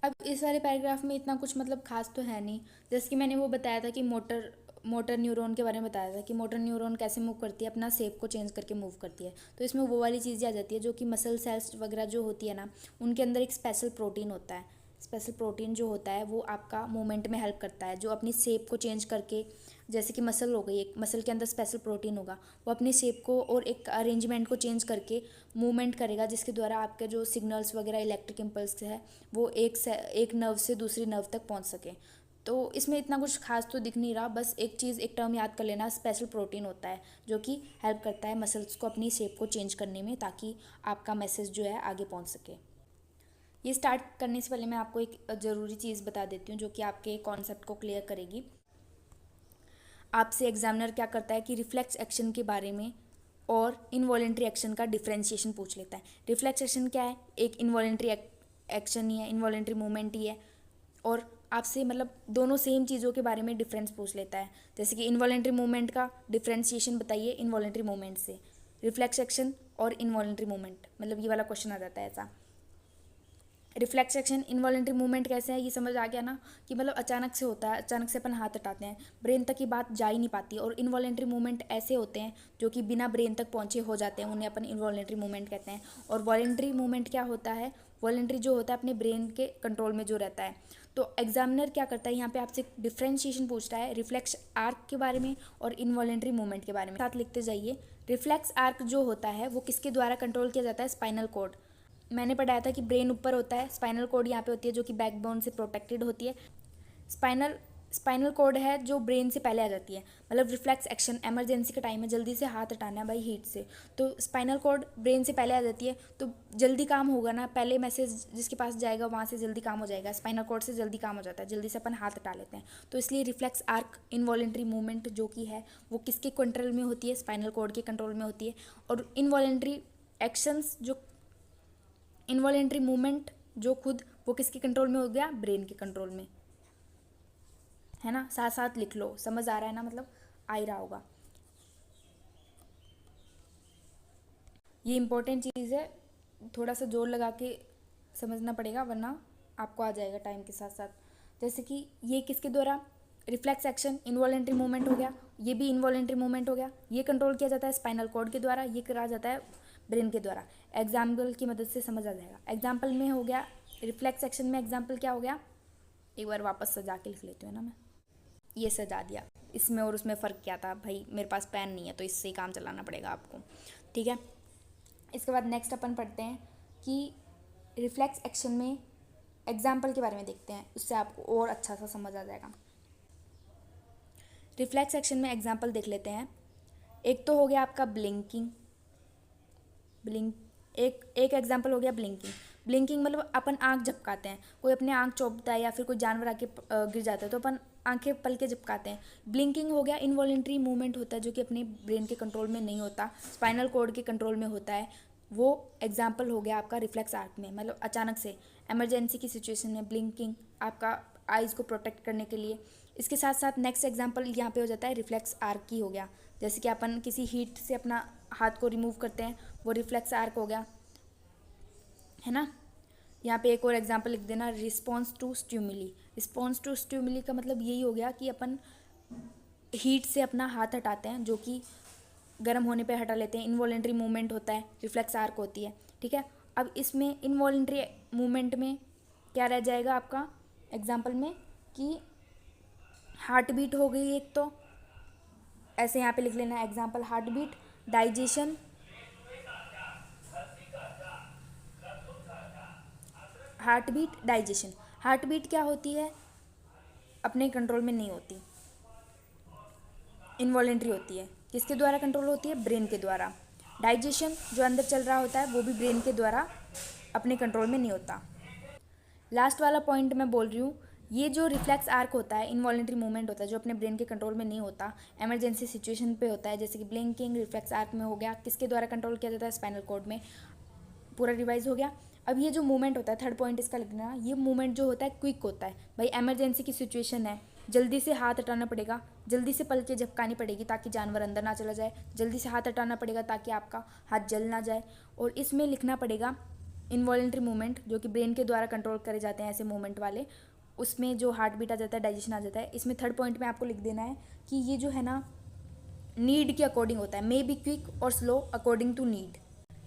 [SPEAKER 1] अब इस वाले पैराग्राफ में इतना कुछ मतलब खास तो है नहीं। जैसे कि मैंने वो बताया था कि मोटर न्यूरॉन के बारे में बताया था कि मोटर न्यूरॉन कैसे मूव करती है, अपना शेप को चेंज करके मूव करती है। तो इसमें वो वाली चीज़ें आ जाती है जो कि मसल सेल्स वगैरह जो होती है ना, उनके अंदर एक स्पेशल प्रोटीन होता है। स्पेशल प्रोटीन जो होता है वो आपका मूवमेंट में हेल्प करता है, जो अपनी शेप को चेंज करके, जैसे कि मसल हो गई, एक मसल के अंदर स्पेशल प्रोटीन होगा, वो अपनी शेप को और एक अरेंजमेंट को चेंज करके मूवमेंट करेगा, जिसके द्वारा आपके जो सिग्नल्स वगैरह इलेक्ट्रिक इम्पल्स है वो एक नर्व से दूसरी नर्व तक पहुंच सके। तो इसमें इतना कुछ खास तो दिख नहीं रहा, बस एक चीज़, एक टर्म याद कर लेना, स्पेशल प्रोटीन होता है जो कि हेल्प करता है मसल्स को अपनी शेप को चेंज करने में, ताकि आपका मैसेज जो है आगे पहुंच सके। ये स्टार्ट करने से पहले मैं आपको एक ज़रूरी चीज़ बता देती हूँ जो कि आपके कॉन्सेप्ट को क्लियर करेगी। आपसे एग्जामिनर क्या करता है कि रिफ्लेक्स एक्शन के बारे में और इनवॉलेंट्री एक्शन का डिफ्रेंशिएशन पूछ लेता है। रिफ्लेक्स एक्शन क्या है? एक इनवॉलेंट्री एक्शन ही है, इनवॉलेंट्री मूवमेंट ही है, और आपसे मतलब दोनों सेम चीज़ों के बारे में डिफरेंस पूछ लेता है। जैसे कि इनवॉलेंट्री मूवमेंट का डिफ्रेंशिएशन बताइए इनवॉलेंट्री मूवमेंट से, रिफ्लेक्स एक्शन और इनवॉलेंट्री मूवमेंट, मतलब ये वाला क्वेश्चन आ जाता है ऐसा। रिफ्लेक्स एक्शन, इनवॉलेंट्री मूवमेंट कैसे है ये समझ आ गया ना, कि मतलब अचानक से होता है, अचानक से अपन हाथ हटाते हैं, ब्रेन तक की बात जा ही नहीं पाती। और इनवॉलेंट्री मूवमेंट ऐसे होते हैं जो कि बिना ब्रेन तक पहुंचे हो जाते हैं, उन्हें अपन इनवॉलेंट्री मूवमेंट कहते हैं। और वॉलेंट्री मूवमेंट क्या होता है? वॉलेंट्री जो होता है अपने ब्रेन के कंट्रोल में जो रहता है। तो एग्जामिनर क्या करता है, यहाँ पे आपसे डिफ्रेंशिएशन पूछता है रिफ्लेक्स आर्क के बारे में और इनवॉलेंट्री मूवमेंट के बारे में। साथ लिखते जाइए। रिफ्लेक्स आर्क जो होता है वो किसके द्वारा कंट्रोल किया जाता है? Spinal cord. मैंने पढ़ाया था कि ब्रेन ऊपर होता है, स्पाइनल कॉर्ड यहाँ पे होती है जो कि बैकबोन से प्रोटेक्टेड होती है। स्पाइनल कॉर्ड है जो ब्रेन से पहले आ जाती है। मतलब रिफ्लेक्स एक्शन, इमरजेंसी का टाइम है, जल्दी से हाथ हटाना है भाई हीट से, तो स्पाइनल कॉर्ड ब्रेन से पहले आ जाती है, तो जल्दी काम होगा ना, पहले मैसेज जिसके पास जाएगा वहाँ से जल्दी काम हो जाएगा, स्पाइनल कॉर्ड से जल्दी काम हो जाता है, जल्दी से अपन हाथ हटा लेते हैं। तो इसलिए रिफ्लेक्स आर्क इनवॉलेंट्री मूवमेंट जो कि है वो किसके कंट्रोल में होती है? स्पाइनल कॉर्ड के कंट्रोल में होती है। और इनवॉलेंट्री एक्शंस जो इनवॉलेंट्री मूवमेंट जो खुद वो किसके कंट्रोल में हो गया? ब्रेन के कंट्रोल में, है ना। साथ साथ लिख लो, समझ आ रहा है ना, मतलब आ ही रहा होगा। ये इंपॉर्टेंट चीज़ है, थोड़ा सा जोर लगा के समझना पड़ेगा वरना आपको आ जाएगा टाइम के साथ साथ। जैसे कि ये किसके द्वारा? रिफ्लेक्स एक्शन इनवॉलेंट्री मूवमेंट हो गया, ये भी इनवॉलेंट्री मूवमेंट हो गया। ये कंट्रोल किया जाता है स्पाइनल कॉर्ड के द्वारा, ये करा जाता है ब्रेन के द्वारा। एग्जाम्पल की मदद से समझ आ जाएगा। एग्जाम्पल में हो गया रिफ्लेक्स एक्शन में, एग्जाम्पल क्या हो गया? एक बार वापस सजा के लिख लेती हूँ ना मैं, ये सजा दिया। इसमें और उसमें फ़र्क क्या था भाई? मेरे पास पेन नहीं है तो इससे ही काम चलाना पड़ेगा आपको, ठीक है। इसके बाद नेक्स्ट अपन पढ़ते हैं कि रिफ्लेक्स एक्शन में एग्जाम्पल के बारे में देखते हैं, उससे आपको और अच्छा सा समझ आ जाएगा। रिफ्लेक्स एक्शन में एग्जाम्पल देख लेते हैं। एक तो हो गया आपका ब्लिंकिंग। एक एग्जाम्पल हो गया ब्लिंकिंग मतलब अपन आँख झपकाते हैं, कोई अपने आँख चौंकता है या फिर कोई जानवर आके गिर जाता है तो अपन आंखें पल के झपकाते हैं। ब्लिंकिंग हो गया इनवॉलेंट्री मूवमेंट होता है जो कि अपने ब्रेन के कंट्रोल में नहीं होता, स्पाइनल कॉर्ड के कंट्रोल में होता है। वो एग्जाम्पल हो गया आपका रिफ्लेक्स आर्क में, मतलब अचानक से इमरजेंसी की सिचुएशन में ब्लिंकिंग आपका आइज़ को प्रोटेक्ट करने के लिए। इसके साथ साथ नेक्स्ट एग्जाम्पल यहाँ पे हो जाता है रिफ्लेक्स आर्क की हो गया, जैसे कि अपन किसी हीट से अपना हाथ को रिमूव करते हैं, वो रिफ्लेक्स आर्क हो गया, है ना। यहाँ पे एक और एग्जांपल लिख देना, रिस्पॉन्स टू स्ट्यूमिली। रिस्पॉन्स टू स्ट्यूमिली का मतलब यही हो गया कि अपन हीट से अपना हाथ हटाते हैं, जो कि गर्म होने पे हटा लेते हैं, इनवॉलेंट्री मूवमेंट होता है, रिफ्लेक्स आर्क होती है, ठीक है। अब इसमें इनवॉलेंट्री मूवमेंट में क्या रह जाएगा आपका एग्जाम्पल में कि हार्ट बीट हो गई एक, तो ऐसे यहाँ पे लिख लेना example heart beat, digestion, heart beat, digestion. Heart beat क्या होती है? अपने कंट्रोल में नहीं होती, इनवॉलेंट्री होती है। किसके द्वारा कंट्रोल होती है? ब्रेन के द्वारा। डाइजेशन जो अंदर चल रहा होता है वो भी ब्रेन के द्वारा अपने कंट्रोल में नहीं होता। लास्ट वाला पॉइंट मैं बोल रही हूँ, ये जो रिफ्लेक्स आर्क होता है, इनवॉलेंट्री मूवमेंट होता है जो अपने ब्रेन के कंट्रोल में नहीं होता, इमरजेंसी सिचुएशन पे होता है, जैसे कि ब्लिंकिंग रिफ्लेक्स आर्क में हो गया, किसके द्वारा कंट्रोल किया जाता है, स्पाइनल कॉर्ड में। पूरा रिवाइज हो गया। अब ये जो मूवमेंट होता है, थर्ड पॉइंट इसका लिखना, ये मूवमेंट जो होता है क्विक होता है। भाई इमरजेंसी की सिचुएशन है, जल्दी से हाथ हटाना पड़ेगा, जल्दी से पलकें झपकानी पड़ेगी ताकि जानवर अंदर ना चला जाए, जल्दी से हाथ हटाना पड़ेगा ताकि आपका हाथ जल ना जाए। और इसमें लिखना पड़ेगा इनवॉलेंट्री मूवमेंट जो कि ब्रेन के द्वारा कंट्रोल करे जाते हैं ऐसे मूवमेंट वाले, उसमें जो हार्ट बीट आ जाता है, डाइजेशन आ जाता है। इसमें थर्ड पॉइंट में आपको लिख देना है कि ये जो है ना नीड के अकॉर्डिंग होता है, मे बी क्विक और स्लो अकॉर्डिंग टू नीड।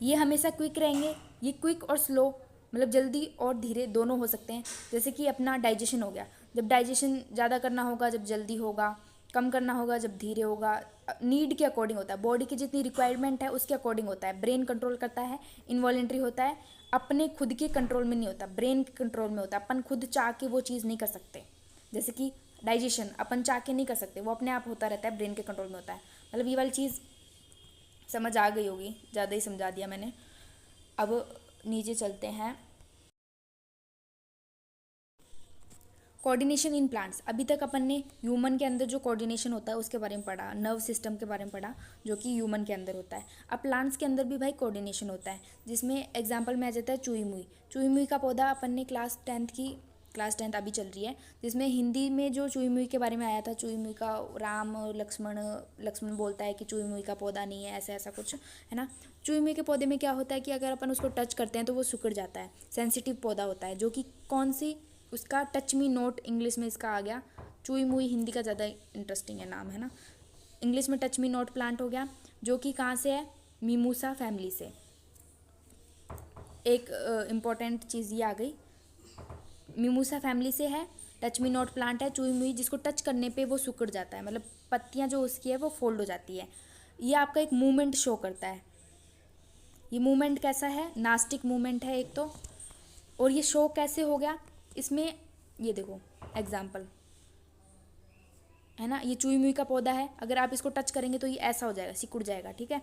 [SPEAKER 1] ये हमेशा क्विक रहेंगे, ये क्विक और स्लो मतलब जल्दी और धीरे दोनों हो सकते हैं। जैसे कि अपना डाइजेशन हो गया, जब डाइजेशन ज़्यादा करना होगा जब जल्दी होगा, कम करना होगा जब धीरे होगा। नीड के अकॉर्डिंग होता है, बॉडी की जितनी रिक्वायरमेंट है उसके अकॉर्डिंग होता है। ब्रेन कंट्रोल करता है, इनवॉलेंट्री होता है, अपने खुद के कंट्रोल में नहीं होता, ब्रेन के कंट्रोल में होता है। अपन खुद चाह के वो चीज़ नहीं कर सकते, जैसे कि डाइजेशन अपन चाह के नहीं कर सकते, वो अपने आप होता रहता है, ब्रेन के कंट्रोल में होता है। मतलब ये वाली चीज़ समझ आ गई होगी, ज़्यादा ही समझा दिया मैंने। अब नीचे चलते हैं, कोऑर्डिनेशन इन प्लांट्स। अभी तक अपन ने ह्यूमन के अंदर जो कोऑर्डिनेशन होता है उसके बारे में पढ़ा, नर्व सिस्टम के बारे में पढ़ा जो कि ह्यूमन के अंदर होता है। अब प्लांट्स के अंदर भी भाई कोऑर्डिनेशन होता है, जिसमें एग्जांपल में आ जाता है चुई मुई। चुई मुई का पौधा अपन ने क्लास टेंथ अभी चल रही है, जिसमें हिंदी में जो चुई मुई के बारे में आया था, चुई मुई का राम लक्ष्मण बोलता है कि चुई मुई का पौधा नहीं है, ऐसा ऐसा कुछ है ना। चुई मुई के पौधे में क्या होता है कि अगर अपन उसको टच करते हैं तो वो सिकुड़ जाता है, सेंसिटिव पौधा होता है, जो कि कौन सी उसका टच मी नोट इंग्लिश में इसका आ गया। चुई मुई हिंदी का ज़्यादा इंटरेस्टिंग है नाम, है ना। इंग्लिश में टच मी नोट प्लांट हो गया, जो कि कहाँ से है, मीमूसा फैमिली से। एक इम्पॉर्टेंट चीज़ ये आ गई, मीमूसा फैमिली से है, टच मी नॉट प्लांट है चुई मुई, जिसको टच करने पे वो सिकुड़ जाता है, मतलब पत्तियां जो उसकी है वो फोल्ड हो जाती है। ये आपका एक मूवमेंट शो करता है। ये मूवमेंट कैसा है, नास्टिक मूवमेंट है एक तो। और ये शो कैसे हो गया, इसमें ये देखो एग्जाम्पल है ना, ये चुई मुई का पौधा है, अगर आप इसको टच करेंगे तो ये ऐसा हो जाएगा, सिकुड़ जाएगा, ठीक है।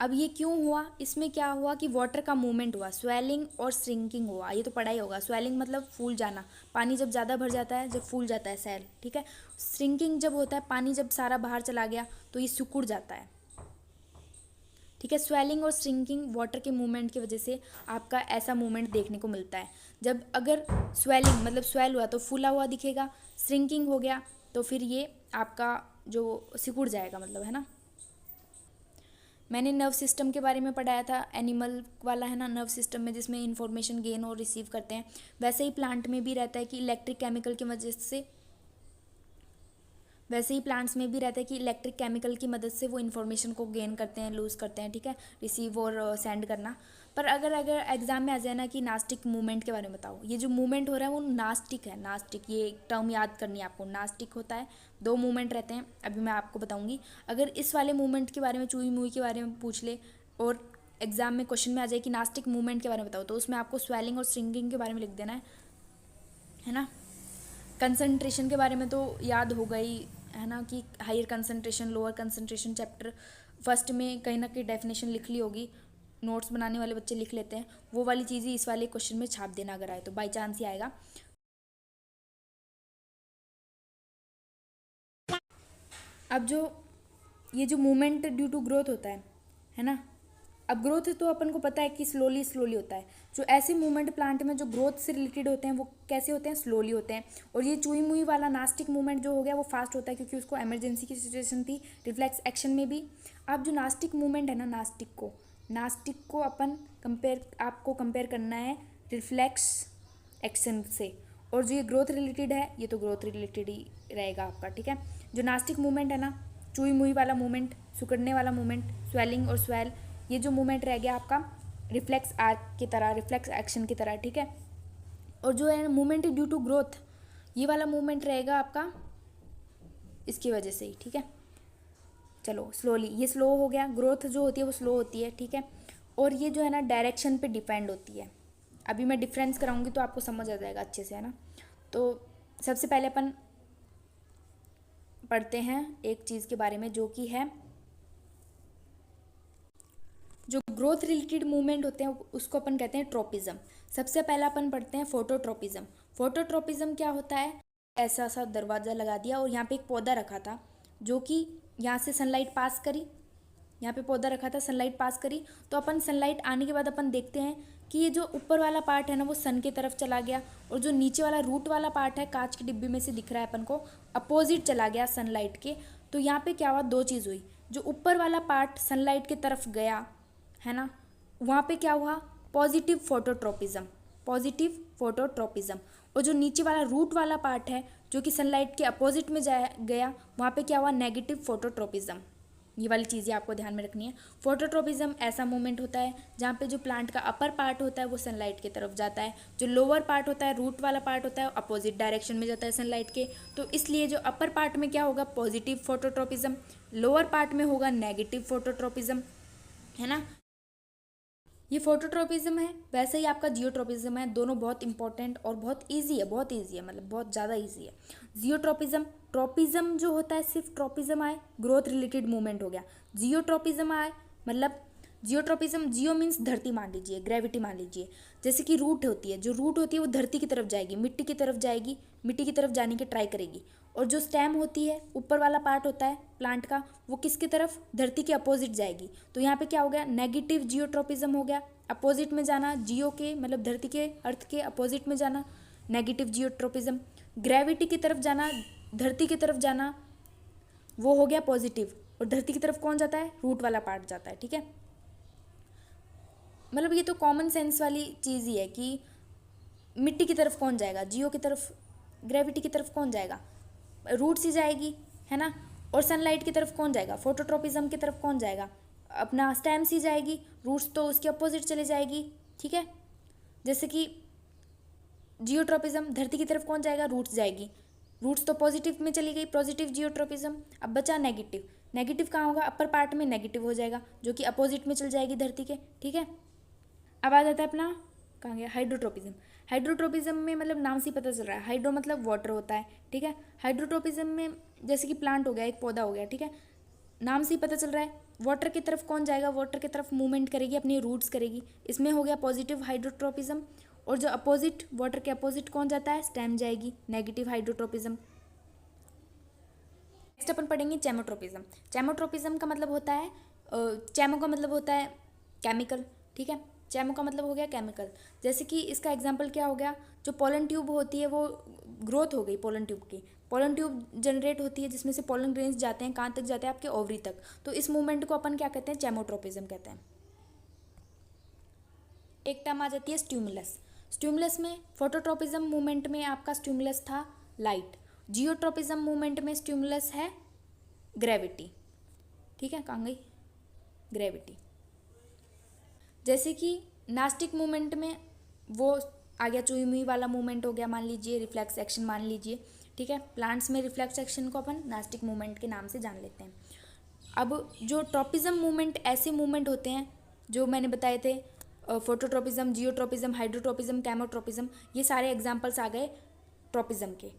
[SPEAKER 1] अब ये क्यों हुआ, इसमें क्या हुआ कि वाटर का मूवमेंट हुआ, स्वेलिंग और श्रिंकिंग हुआ। ये तो पढ़ा ही होगा, स्वेलिंग मतलब फूल जाना, पानी जब ज़्यादा भर जाता है, जब फूल जाता है सेल, ठीक है। श्रिंकिंग जब होता है, पानी जब सारा बाहर चला गया तो ये सिकुड़ जाता है, ठीक है। स्वेलिंग और श्रिंकिंग वाटर के मूवमेंट की वजह से आपका ऐसा मूवमेंट देखने को मिलता है। जब अगर स्वेलिंग मतलब स्वेल हुआ तो फूला हुआ दिखेगा, श्रिंकिंग हो गया तो फिर ये आपका जो सिकुड़ जाएगा, मतलब है ना। मैंने नर्व सिस्टम के बारे में पढ़ाया था, एनिमल वाला है ना नर्व सिस्टम में, जिसमें इंफॉर्मेशन गेन और रिसीव करते हैं। वैसे ही प्लांट में भी रहता है कि इलेक्ट्रिक केमिकल की वजह से, वैसे ही प्लांट्स में भी रहता है कि इलेक्ट्रिक केमिकल की मदद से वो इन्फॉर्मेशन को गेन करते हैं, लूज़ करते हैं, ठीक है, रिसीव और सेंड करना। पर अगर एग्जाम में आ जाए ना कि नास्टिक मूवमेंट के बारे में बताओ, ये जो मूवमेंट हो रहा है वो नास्टिक है, नास्टिक, ये टर्म याद करनी है आपको। नास्टिक होता है, दो मूवमेंट रहते हैं, अभी मैं आपको बताऊंगी। अगर इस वाले मूवमेंट के बारे में, चुई मुई के बारे में पूछ ले और एग्जाम में क्वेश्चन में आ जाए कि नास्टिक मूवमेंट के बारे में बताओ, तो उसमें आपको स्वेलिंग और श्रिंकिंग के बारे में लिख देना है ना। कंसंट्रेशन के बारे में तो याद हो गई है ना, कि higher concentration lower concentration chapter first में कहीं ना कहीं डेफिनेशन लिख ली होगी, नोट्स बनाने वाले बच्चे लिख लेते हैं, वो वाली चीज़ ही इस वाले क्वेश्चन में छाप देना, अगर आए तो बाई चांस ही आएगा। अब जो ये जो मूवमेंट ड्यू टू ग्रोथ होता है ना, अब ग्रोथ तो अपन को पता है कि स्लोली स्लोली होता है। जो ऐसे मूवमेंट प्लांट में जो ग्रोथ से रिलेटेड होते हैं वो कैसे होते हैं, स्लोली होते हैं। और ये चुई मुई वाला नास्टिक मूवमेंट जो हो गया वो फास्ट होता है, क्योंकि उसको इमरजेंसी की सिचुएशन थी, रिफ्लेक्स एक्शन में भी। अब जो नास्टिक मूवमेंट है ना, नास्टिक को आपको कंपेयर करना है रिफ्लेक्स एक्शन से। और जो ये ग्रोथ रिलेटेड है, ये तो ग्रोथ रिलेटेड ही रहेगा आपका, ठीक है। जो नास्टिक मूवमेंट है ना, चुई मुई वाला मूवमेंट, सुकड़ने वाला मूवमेंट, स्वेलिंग और स्वेल, ये जो मूवमेंट रह गया आपका रिफ्लेक्स आर्क की तरह, रिफ्लेक्स एक्शन की तरह, ठीक है। और जो है मूवमेंट ड्यू टू ग्रोथ, ये वाला मूवमेंट रहेगा आपका इसकी वजह से ही, ठीक है। चलो स्लोली, ये स्लो हो गया, ग्रोथ जो होती है वो स्लो होती है, ठीक है। और ये जो है ना डायरेक्शन पे डिपेंड होती है। अभी मैं डिफरेंस कराऊंगी तो आपको समझ आ जाएगा अच्छे से, है ना। तो सबसे पहले अपन पढ़ते हैं एक चीज़ के बारे में, जो कि है जो ग्रोथ रिलेटेड मूवमेंट होते हैं उसको अपन कहते हैं ट्रोपिज्म। सबसे पहला अपन पढ़ते हैं फोटोट्रोपिज्म। फोटोट्रोपिज्म क्या होता है, ऐसा सा दरवाज़ा लगा दिया और यहाँ पे एक पौधा रखा था जो कि यहाँ से सनलाइट पास करी, यहाँ पे पौधा रखा था, सनलाइट पास करी, तो अपन सनलाइट आने के बाद अपन देखते हैं कि ये जो ऊपर वाला पार्ट है ना वो सन की तरफ चला गया, और जो नीचे वाला रूट वाला पार्ट है कांच की डिब्बी में से दिख रहा है अपन को, अपोजिट चला गया सनलाइट के। तो यहाँ पे क्या हुआ, दो चीज़ हुई, जो ऊपर वाला पार्ट सनलाइट की तरफ गया है ना, वहाँ पे क्या हुआ, पॉजिटिव फोटोट्रोपिज्म, पॉजिटिव फोटोट्रोपिज्म। और जो नीचे वाला रूट वाला पार्ट है जो कि सनलाइट के अपोजिट में गया, वहाँ पे क्या हुआ, नेगेटिव फोटोट्रोपिज्म। ये वाली चीज़ें आपको ध्यान में रखनी है। फोटोट्रोपिज्म ऐसा मूवमेंट होता है जहाँ पे जो प्लांट का अपर पार्ट होता है वो सनलाइट की तरफ जाता है, जो लोअर पार्ट होता है, रूट वाला पार्ट होता है, अपोजिट डायरेक्शन में जाता है सनलाइट के। तो इसलिए जो अपर पार्ट में क्या होगा, पॉजिटिव फोटोट्रोपिज्म, लोअर पार्ट में होगा नेगेटिव फोटोट्रोपिज्म, है ना। ये फोटोट्रोपिज्म है, वैसे ही आपका जियोट्रोपिज्म है, दोनों बहुत इंपॉर्टेंट और बहुत इजी है, बहुत इजी है, मतलब बहुत ज़्यादा इजी है। जियोट्रोपिज्म, ट्रोपिज्म जो होता है सिर्फ ट्रोपिज्म आए, ग्रोथ रिलेटेड मूवमेंट हो गया। जियोट्रोपिज्म आए मतलब जियोट्रोपिज्म, जियो मीन्स धरती मान लीजिए, ग्रेविटी मान लीजिए, जैसे कि रूट होती है, जो रूट होती है वो धरती की तरफ जाएगी, मिट्टी की तरफ जाएगी, मिट्टी की तरफ जाने की ट्राई करेगी। और जो स्टेम होती है, ऊपर वाला पार्ट होता है प्लांट का, वो किसकी तरफ, धरती के अपोजिट जाएगी। तो यहाँ पे क्या हो गया, नेगेटिव जियोट्रोपिज्म हो गया, अपोजिट में जाना, जियो के मतलब धरती के, अर्थ के अपोजिट में जाना, नेगेटिव जियोट्रोपिज्म। ग्रेविटी की तरफ जाना, धरती की तरफ जाना, वो हो गया पॉजिटिव। और धरती की तरफ कौन जाता है, रूट वाला पार्ट जाता है, ठीक है। मतलब ये तो कॉमन सेंस वाली चीज़ ही है कि मिट्टी की तरफ कौन जाएगा, जियो की तरफ, ग्रेविटी की तरफ कौन जाएगा, रूट से जाएगी, है ना। और सनलाइट की तरफ कौन जाएगा, फोटोट्रोपिज्म की तरफ कौन जाएगा, अपना स्टेम सी जाएगी, रूट्स तो उसके अपोजिट चले जाएगी, ठीक है। जैसे कि जियोट्रोपिज्म, धरती की तरफ कौन जाएगा, रूट्स जाएगी, रूट्स तो पॉजिटिव में चली गई, पॉजिटिव जियोट्रोपिज्म। अब बचा नेगेटिव, नेगेटिव कहाँ होगा, अपर पार्ट में नेगेटिव हो जाएगा, जो कि अपोजिट में चल जाएगी धरती के, ठीक है। अब आ जाता है अपना, कहाँ गया, हाइड्रोट्रोपिज्म। हाइड्रोट्रोपिज्म में मतलब नाम से ही पता चल रहा है, हाइड्रो मतलब वाटर होता है, ठीक है। हाइड्रोट्रोपिज्म में जैसे कि प्लांट हो गया, एक पौधा हो गया, ठीक है, नाम से ही पता चल रहा है वाटर की तरफ कौन जाएगा, वाटर की तरफ मूवमेंट करेगी, अपनी रूट्स करेगी, इसमें हो गया पॉजिटिव हाइड्रोट्रोपिज्म। और जो अपोजिट, वाटर के अपोजिट कौन जाता है, स्टेम जाएगी, नेगेटिव हाइड्रोट्रोपिज्म। नेक्स्ट अपन पढ़ेंगे चेमोट्रोपिज्म। चेमोट्रोपिज्म का मतलब होता है, चेमो का मतलब होता है केमिकल, ठीक है, चेमो का मतलब हो गया केमिकल। जैसे कि इसका एग्जांपल क्या हो गया, जो पोलन ट्यूब होती है वो ग्रोथ हो गई, पोलन ट्यूब की, पोलन ट्यूब जनरेट होती है जिसमें से पोलन ग्रेन्स जाते हैं, कहाँ तक जाते हैं, आपके ओवरी तक। तो इस मूवमेंट को अपन क्या कहते हैं, चेमोट्रोपिज्म कहते हैं। एक टर्म आ जाती है स्टिमुलस। स्टिमुलस में, फोटोट्रोपिज्म मूवमेंट में आपका स्टिमुलस था लाइट, जियोट्रोपिज्म मूवमेंट में स्टिमुलस है ग्रेविटी, ठीक है, कहाँ गई ग्रेविटी। जैसे कि नास्टिक मूवमेंट में वो आ गया, चुई मुई वाला मूवमेंट हो गया, मान लीजिए रिफ्लेक्स एक्शन मान लीजिए, ठीक है। प्लांट्स में रिफ्लेक्स एक्शन को अपन नास्टिक मूवमेंट के नाम से जान लेते हैं। अब जो ट्रोपिज्म मूवमेंट, ऐसे मूवमेंट होते हैं जो मैंने बताए थे, फोटोट्रोपिज्म, जियोट्रोपिज्म, हाइड्रोट्रोपिज्म, कैमोट्रोपिज्म, ये सारे एग्जाम्पल्स आ गए ट्रोपिज्म के।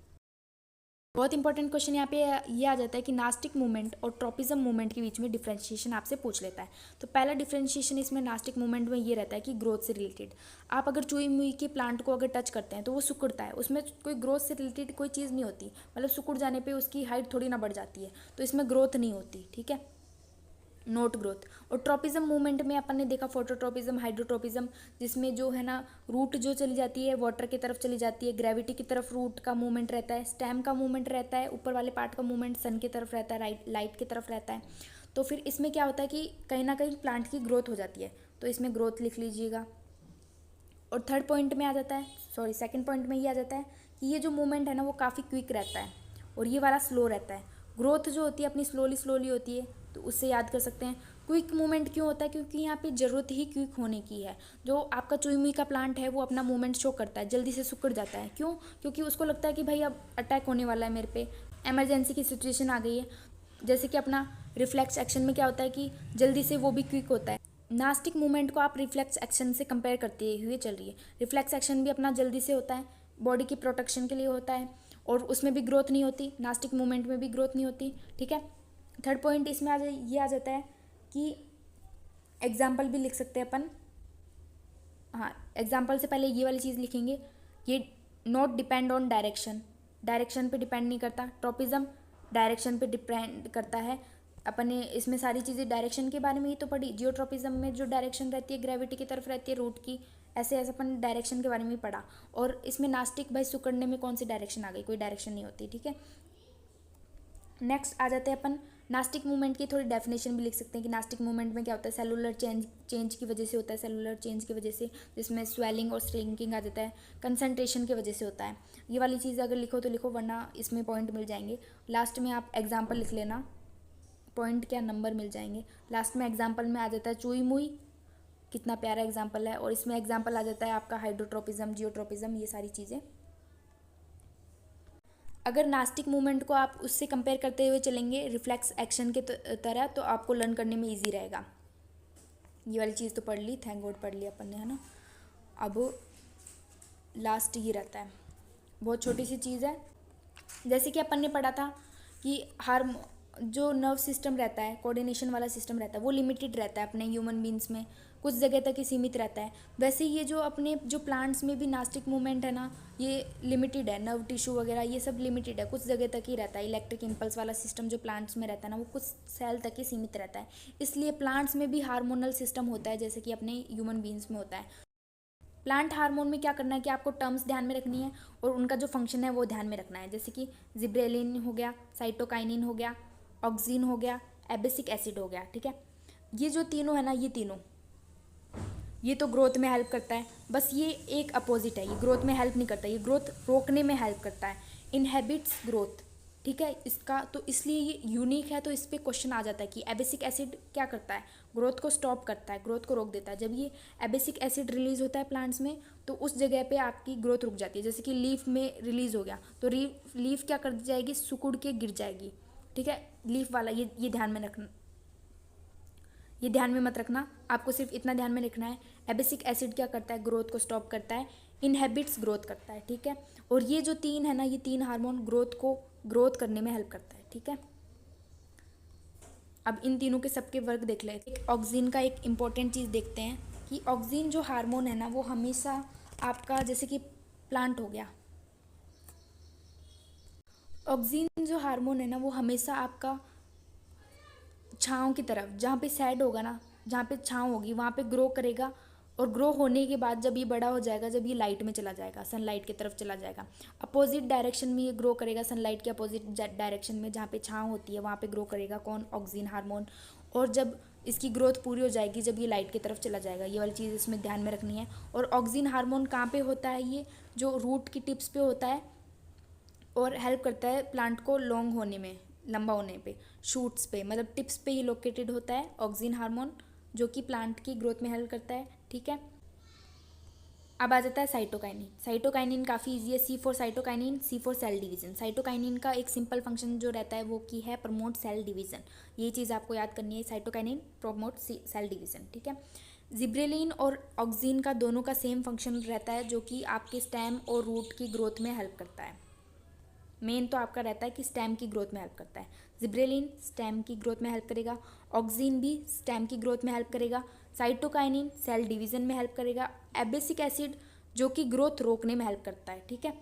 [SPEAKER 1] बहुत इंपॉर्टेंट क्वेश्चन यहाँ पे ये आ जाता है कि नास्टिक मूवमेंट और ट्रोपिज्म मूवमेंट के बीच में डिफरेंशिएशन आपसे पूछ लेता है। तो पहला डिफरेंशिएशन इसमें नास्टिक मूवमेंट में ये रहता है कि ग्रोथ से रिलेटेड, आप अगर चुई मुई के प्लांट को अगर टच करते हैं तो वो सिकुड़ता है, उसमें कोई ग्रोथ से रिलेटेड कोई चीज़ नहीं होती, मतलब सिकुड़ जाने पर उसकी हाइट थोड़ी ना बढ़ जाती है, तो इसमें ग्रोथ नहीं होती, ठीक है, नोट ग्रोथ। और ट्रोपिज्म मूवमेंट में अपन ने देखा फोटोट्रोपिज्म, हाइड्रोट्रोपिज्म, जिसमें जो है ना रूट जो चली जाती है वाटर की तरफ चली जाती है, ग्रेविटी की तरफ रूट का मूवमेंट रहता है, स्टेम का मूवमेंट रहता है, ऊपर वाले पार्ट का मूवमेंट सन की तरफ रहता है, लाइट की तरफ रहता है। तो फिर इसमें क्या होता है कि कहीं ना कहीं प्लांट की ग्रोथ हो जाती है, तो इसमें ग्रोथ लिख लीजिएगा। और थर्ड पॉइंट में आ जाता है, सॉरी सेकंड पॉइंट में ये आ जाता है कि ये जो मूवमेंट है ना वो काफ़ी क्विक रहता है और ये वाला स्लो रहता है। ग्रोथ जो होती है अपनी स्लोली होती है, तो उससे याद कर सकते हैं। क्विक मूवमेंट क्यों होता है, क्योंकि यहाँ पे ज़रूरत ही क्विक होने की है। जो आपका चुई मुई का प्लांट है वो अपना मूवमेंट शो करता है, जल्दी से सिकुड़ जाता है, क्यों, क्योंकि उसको लगता है कि भाई अब अटैक होने वाला है मेरे पे, इमरजेंसी की सिचुएशन आ गई है। जैसे कि अपना रिफ्लेक्स एक्शन में क्या होता है कि जल्दी से वो भी क्विक होता है। नास्टिक मूवमेंट को आप रिफ्लेक्स एक्शन से कंपेयर करते हुए चल रही है, रिफ्लेक्स एक्शन भी अपना जल्दी से होता है, बॉडी की प्रोटेक्शन के लिए होता है, और उसमें भी ग्रोथ नहीं होती, नास्टिक मूवमेंट में भी ग्रोथ नहीं होती, ठीक है। थर्ड पॉइंट इसमें ये आ जाता है कि एग्जाम्पल भी लिख सकते हैं अपन, हाँ एग्जाम्पल से पहले ये वाली चीज़ लिखेंगे, ये not depend on direction, direction पे डिपेंड नहीं करता। ट्रॉपिज्म डायरेक्शन पे डिपेंड करता है। अपन ने इसमें सारी चीज़ें डायरेक्शन के बारे में ही तो पढ़ी। जियोट्रॉपिज्म में जो डायरेक्शन रहती है ग्रेविटी की तरफ रहती है रूट की, ऐसे ऐसे अपन डायरेक्शन के बारे में ही पढ़ा। और इसमें नास्टिक भाई सुकड़ने में कौन सी डायरेक्शन आ गई, कोई डायरेक्शन नहीं होती, ठीक है। नेक्स्ट आ जाते हैं अपन नास्टिक मूवमेंट की थोड़ी डेफिनेशन भी लिख सकते हैं कि नास्टिक मूवमेंट में क्या होता है। सेलुलर चेंज की वजह से होता है, सेलुलर चेंज की वजह से, जिसमें स्वेलिंग और श्रिंकिंग आ जाता है। कंसंट्रेशन की वजह से होता है। ये वाली चीज़ अगर लिखो तो लिखो, वरना इसमें पॉइंट मिल जाएंगे। लास्ट में आप एग्जाम्पल लिख लेना, पॉइंट क्या नंबर मिल जाएंगे। लास्ट में एग्जाम्पल में आ जाता है चुई मुई, कितना प्यारा एग्जाम्पल है। और इसमें एग्जाम्पल आ जाता है आपका हाइड्रोट्रोपिज्म, जियोट्रोपिज्म, ये सारी चीज़ें। अगर नास्टिक मूवमेंट को आप उससे कंपेयर करते हुए चलेंगे रिफ्लेक्स एक्शन के तरह, तो आपको लर्न करने में इजी रहेगा। ये वाली चीज़ तो पढ़ ली, थैंक गॉड पढ़ ली अपन ने, है ना। अब लास्ट ये रहता है, बहुत छोटी सी चीज़ है। जैसे कि अपन ने पढ़ा था कि हर जो नर्व सिस्टम रहता है, कोऑर्डिनेशन वाला सिस्टम रहता है, वो लिमिटेड रहता है अपने ह्यूमन बींग्स में, कुछ जगह तक ही सीमित रहता है। वैसे ये जो अपने जो प्लांट्स में भी नास्टिक मूवमेंट है ना, ये लिमिटेड है। नर्व टिश्यू वगैरह ये सब लिमिटेड है, कुछ जगह तक ही रहता है। इलेक्ट्रिक इम्पल्स वाला सिस्टम जो प्लांट्स में रहता है ना, वो कुछ सेल तक ही सीमित रहता है। इसलिए प्लांट्स में भी हार्मोनल सिस्टम होता है, जैसे कि अपने ह्यूमन बींग्स में होता है। प्लांट हार्मोन में क्या करना है कि आपको टर्म्स ध्यान में रखनी है और उनका जो फंक्शन है वो ध्यान में रखना है। जैसे कि जिब्रेलिन हो गया, साइटोकाइनिन हो गया, ऑक्सिन हो गया, एबिसिक एसिड हो गया, ठीक है। ये जो तीनों है ना, ये तीनों, ये तो ग्रोथ में हेल्प करता है। बस ये एक अपोजिट है, ये ग्रोथ में हेल्प नहीं करता, ये ग्रोथ रोकने में हेल्प करता है, इनहेबिट्स ग्रोथ, ठीक है। इसका तो इसलिए ये यूनिक है। तो इस पर क्वेश्चन आ जाता है कि एबिसिक एसिड क्या करता है, ग्रोथ को स्टॉप करता है, ग्रोथ को रोक देता है। जब ये एबिसिक एसिड रिलीज होता है प्लांट्स में, तो उस जगह पे आपकी ग्रोथ रुक जाती है। जैसे कि लीफ में रिलीज हो गया, तो लीफ क्या कर दी जाएगी, सिकुड़ के गिर जाएगी, ठीक है। लीफ वाला ये ध्यान में रखना, ये ध्यान में मत रखना, आपको सिर्फ इतना ध्यान में रखना है। एबिसिक एसिड क्या करता है, ग्रोथ को स्टॉप करता है, इनहेबिट्स ग्रोथ करता है, ठीक है। और ये जो तीन है ना, ये तीन हार्मोन ग्रोथ करने में हेल्प करता है, ठीक है। अब इन तीनों के सबके वर्क देख लेते हैं। ऑक्सिन का एक इम्पॉर्टेंट चीज़ देखते हैं कि ऑक्सिन जो हार्मोन है ना, वो हमेशा आपका, जैसे कि प्लांट हो गया, ऑक्सिन जो हार्मोन है ना, वो हमेशा आपका छाँव की तरफ, जहाँ पे सैड होगा ना, जहाँ पे छाँव होगी वहाँ पे ग्रो करेगा। और ग्रो होने के बाद जब ये बड़ा हो जाएगा, जब ये लाइट में चला जाएगा, सनलाइट की तरफ चला जाएगा, अपोजिट डायरेक्शन में ये ग्रो करेगा, सनलाइट के अपोजिट डायरेक्शन में, जहाँ पे छाँव होती है वहाँ पे ग्रो करेगा कौन, ऑक्सिन हार्मोन। और जब इसकी ग्रोथ पूरी हो जाएगी, जब ये लाइट की तरफ चला जाएगा, ये वाली चीज़ इसमें ध्यान में रखनी है। और ऑक्सिन हार्मोन कहाँ पे होता है, ये जो रूट की टिप्स पे होता है और हेल्प करता है प्लांट को लॉन्ग होने में, लंबा होने पे, शूट्स पे, मतलब टिप्स पे ही लोकेटेड होता है ऑक्सिन हार्मोन, जो कि प्लांट की ग्रोथ में हेल्प करता है, ठीक है। अब आ जाता है साइटोकाइनिन। साइटोकाइनिन काफ़ी ईजी है। C for cytokinin, C for cell division. Cytokinin का एक सिंपल फंक्शन जो रहता है वो की है प्रमोट सेल डिवीजन। ये चीज़ आपको याद करनी है, साइटोकाइनिन प्रमोट सेल डिवीजन, ठीक है। जिब्रेलिन और ऑक्सिन का दोनों का सेम फंक्शन रहता है, जो कि आपके स्टेम और रूट की ग्रोथ में हेल्प करता है। मेन तो आपका रहता है कि स्टेम की ग्रोथ में हेल्प करता है। जिब्रेलिन स्टेम की ग्रोथ में हेल्प करेगा, ऑक्सिन भी स्टेम की ग्रोथ में हेल्प करेगा, साइटोकाइनिन सेल डिवीजन में हेल्प करेगा, एबिसिक एसिड जो कि ग्रोथ रोकने में हेल्प करता है, ठीक है।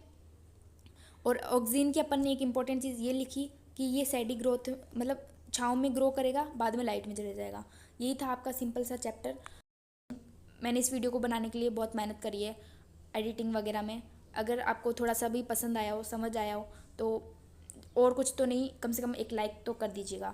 [SPEAKER 1] और ऑक्सिन की अपन ने एक इंपॉर्टेंट चीज़ ये लिखी कि ये सैडी ग्रोथ, मतलब छाँव में ग्रो करेगा, बाद में लाइट में चले जाएगा। यही था आपका सिंपल सा चैप्टर। मैंने इस वीडियो को बनाने के लिए बहुत मेहनत करी है एडिटिंग वगैरह में। अगर आपको थोड़ा सा भी पसंद आया हो, समझ आया हो, तो और कुछ तो नहीं, कम से कम एक लाइक तो कर दीजिएगा।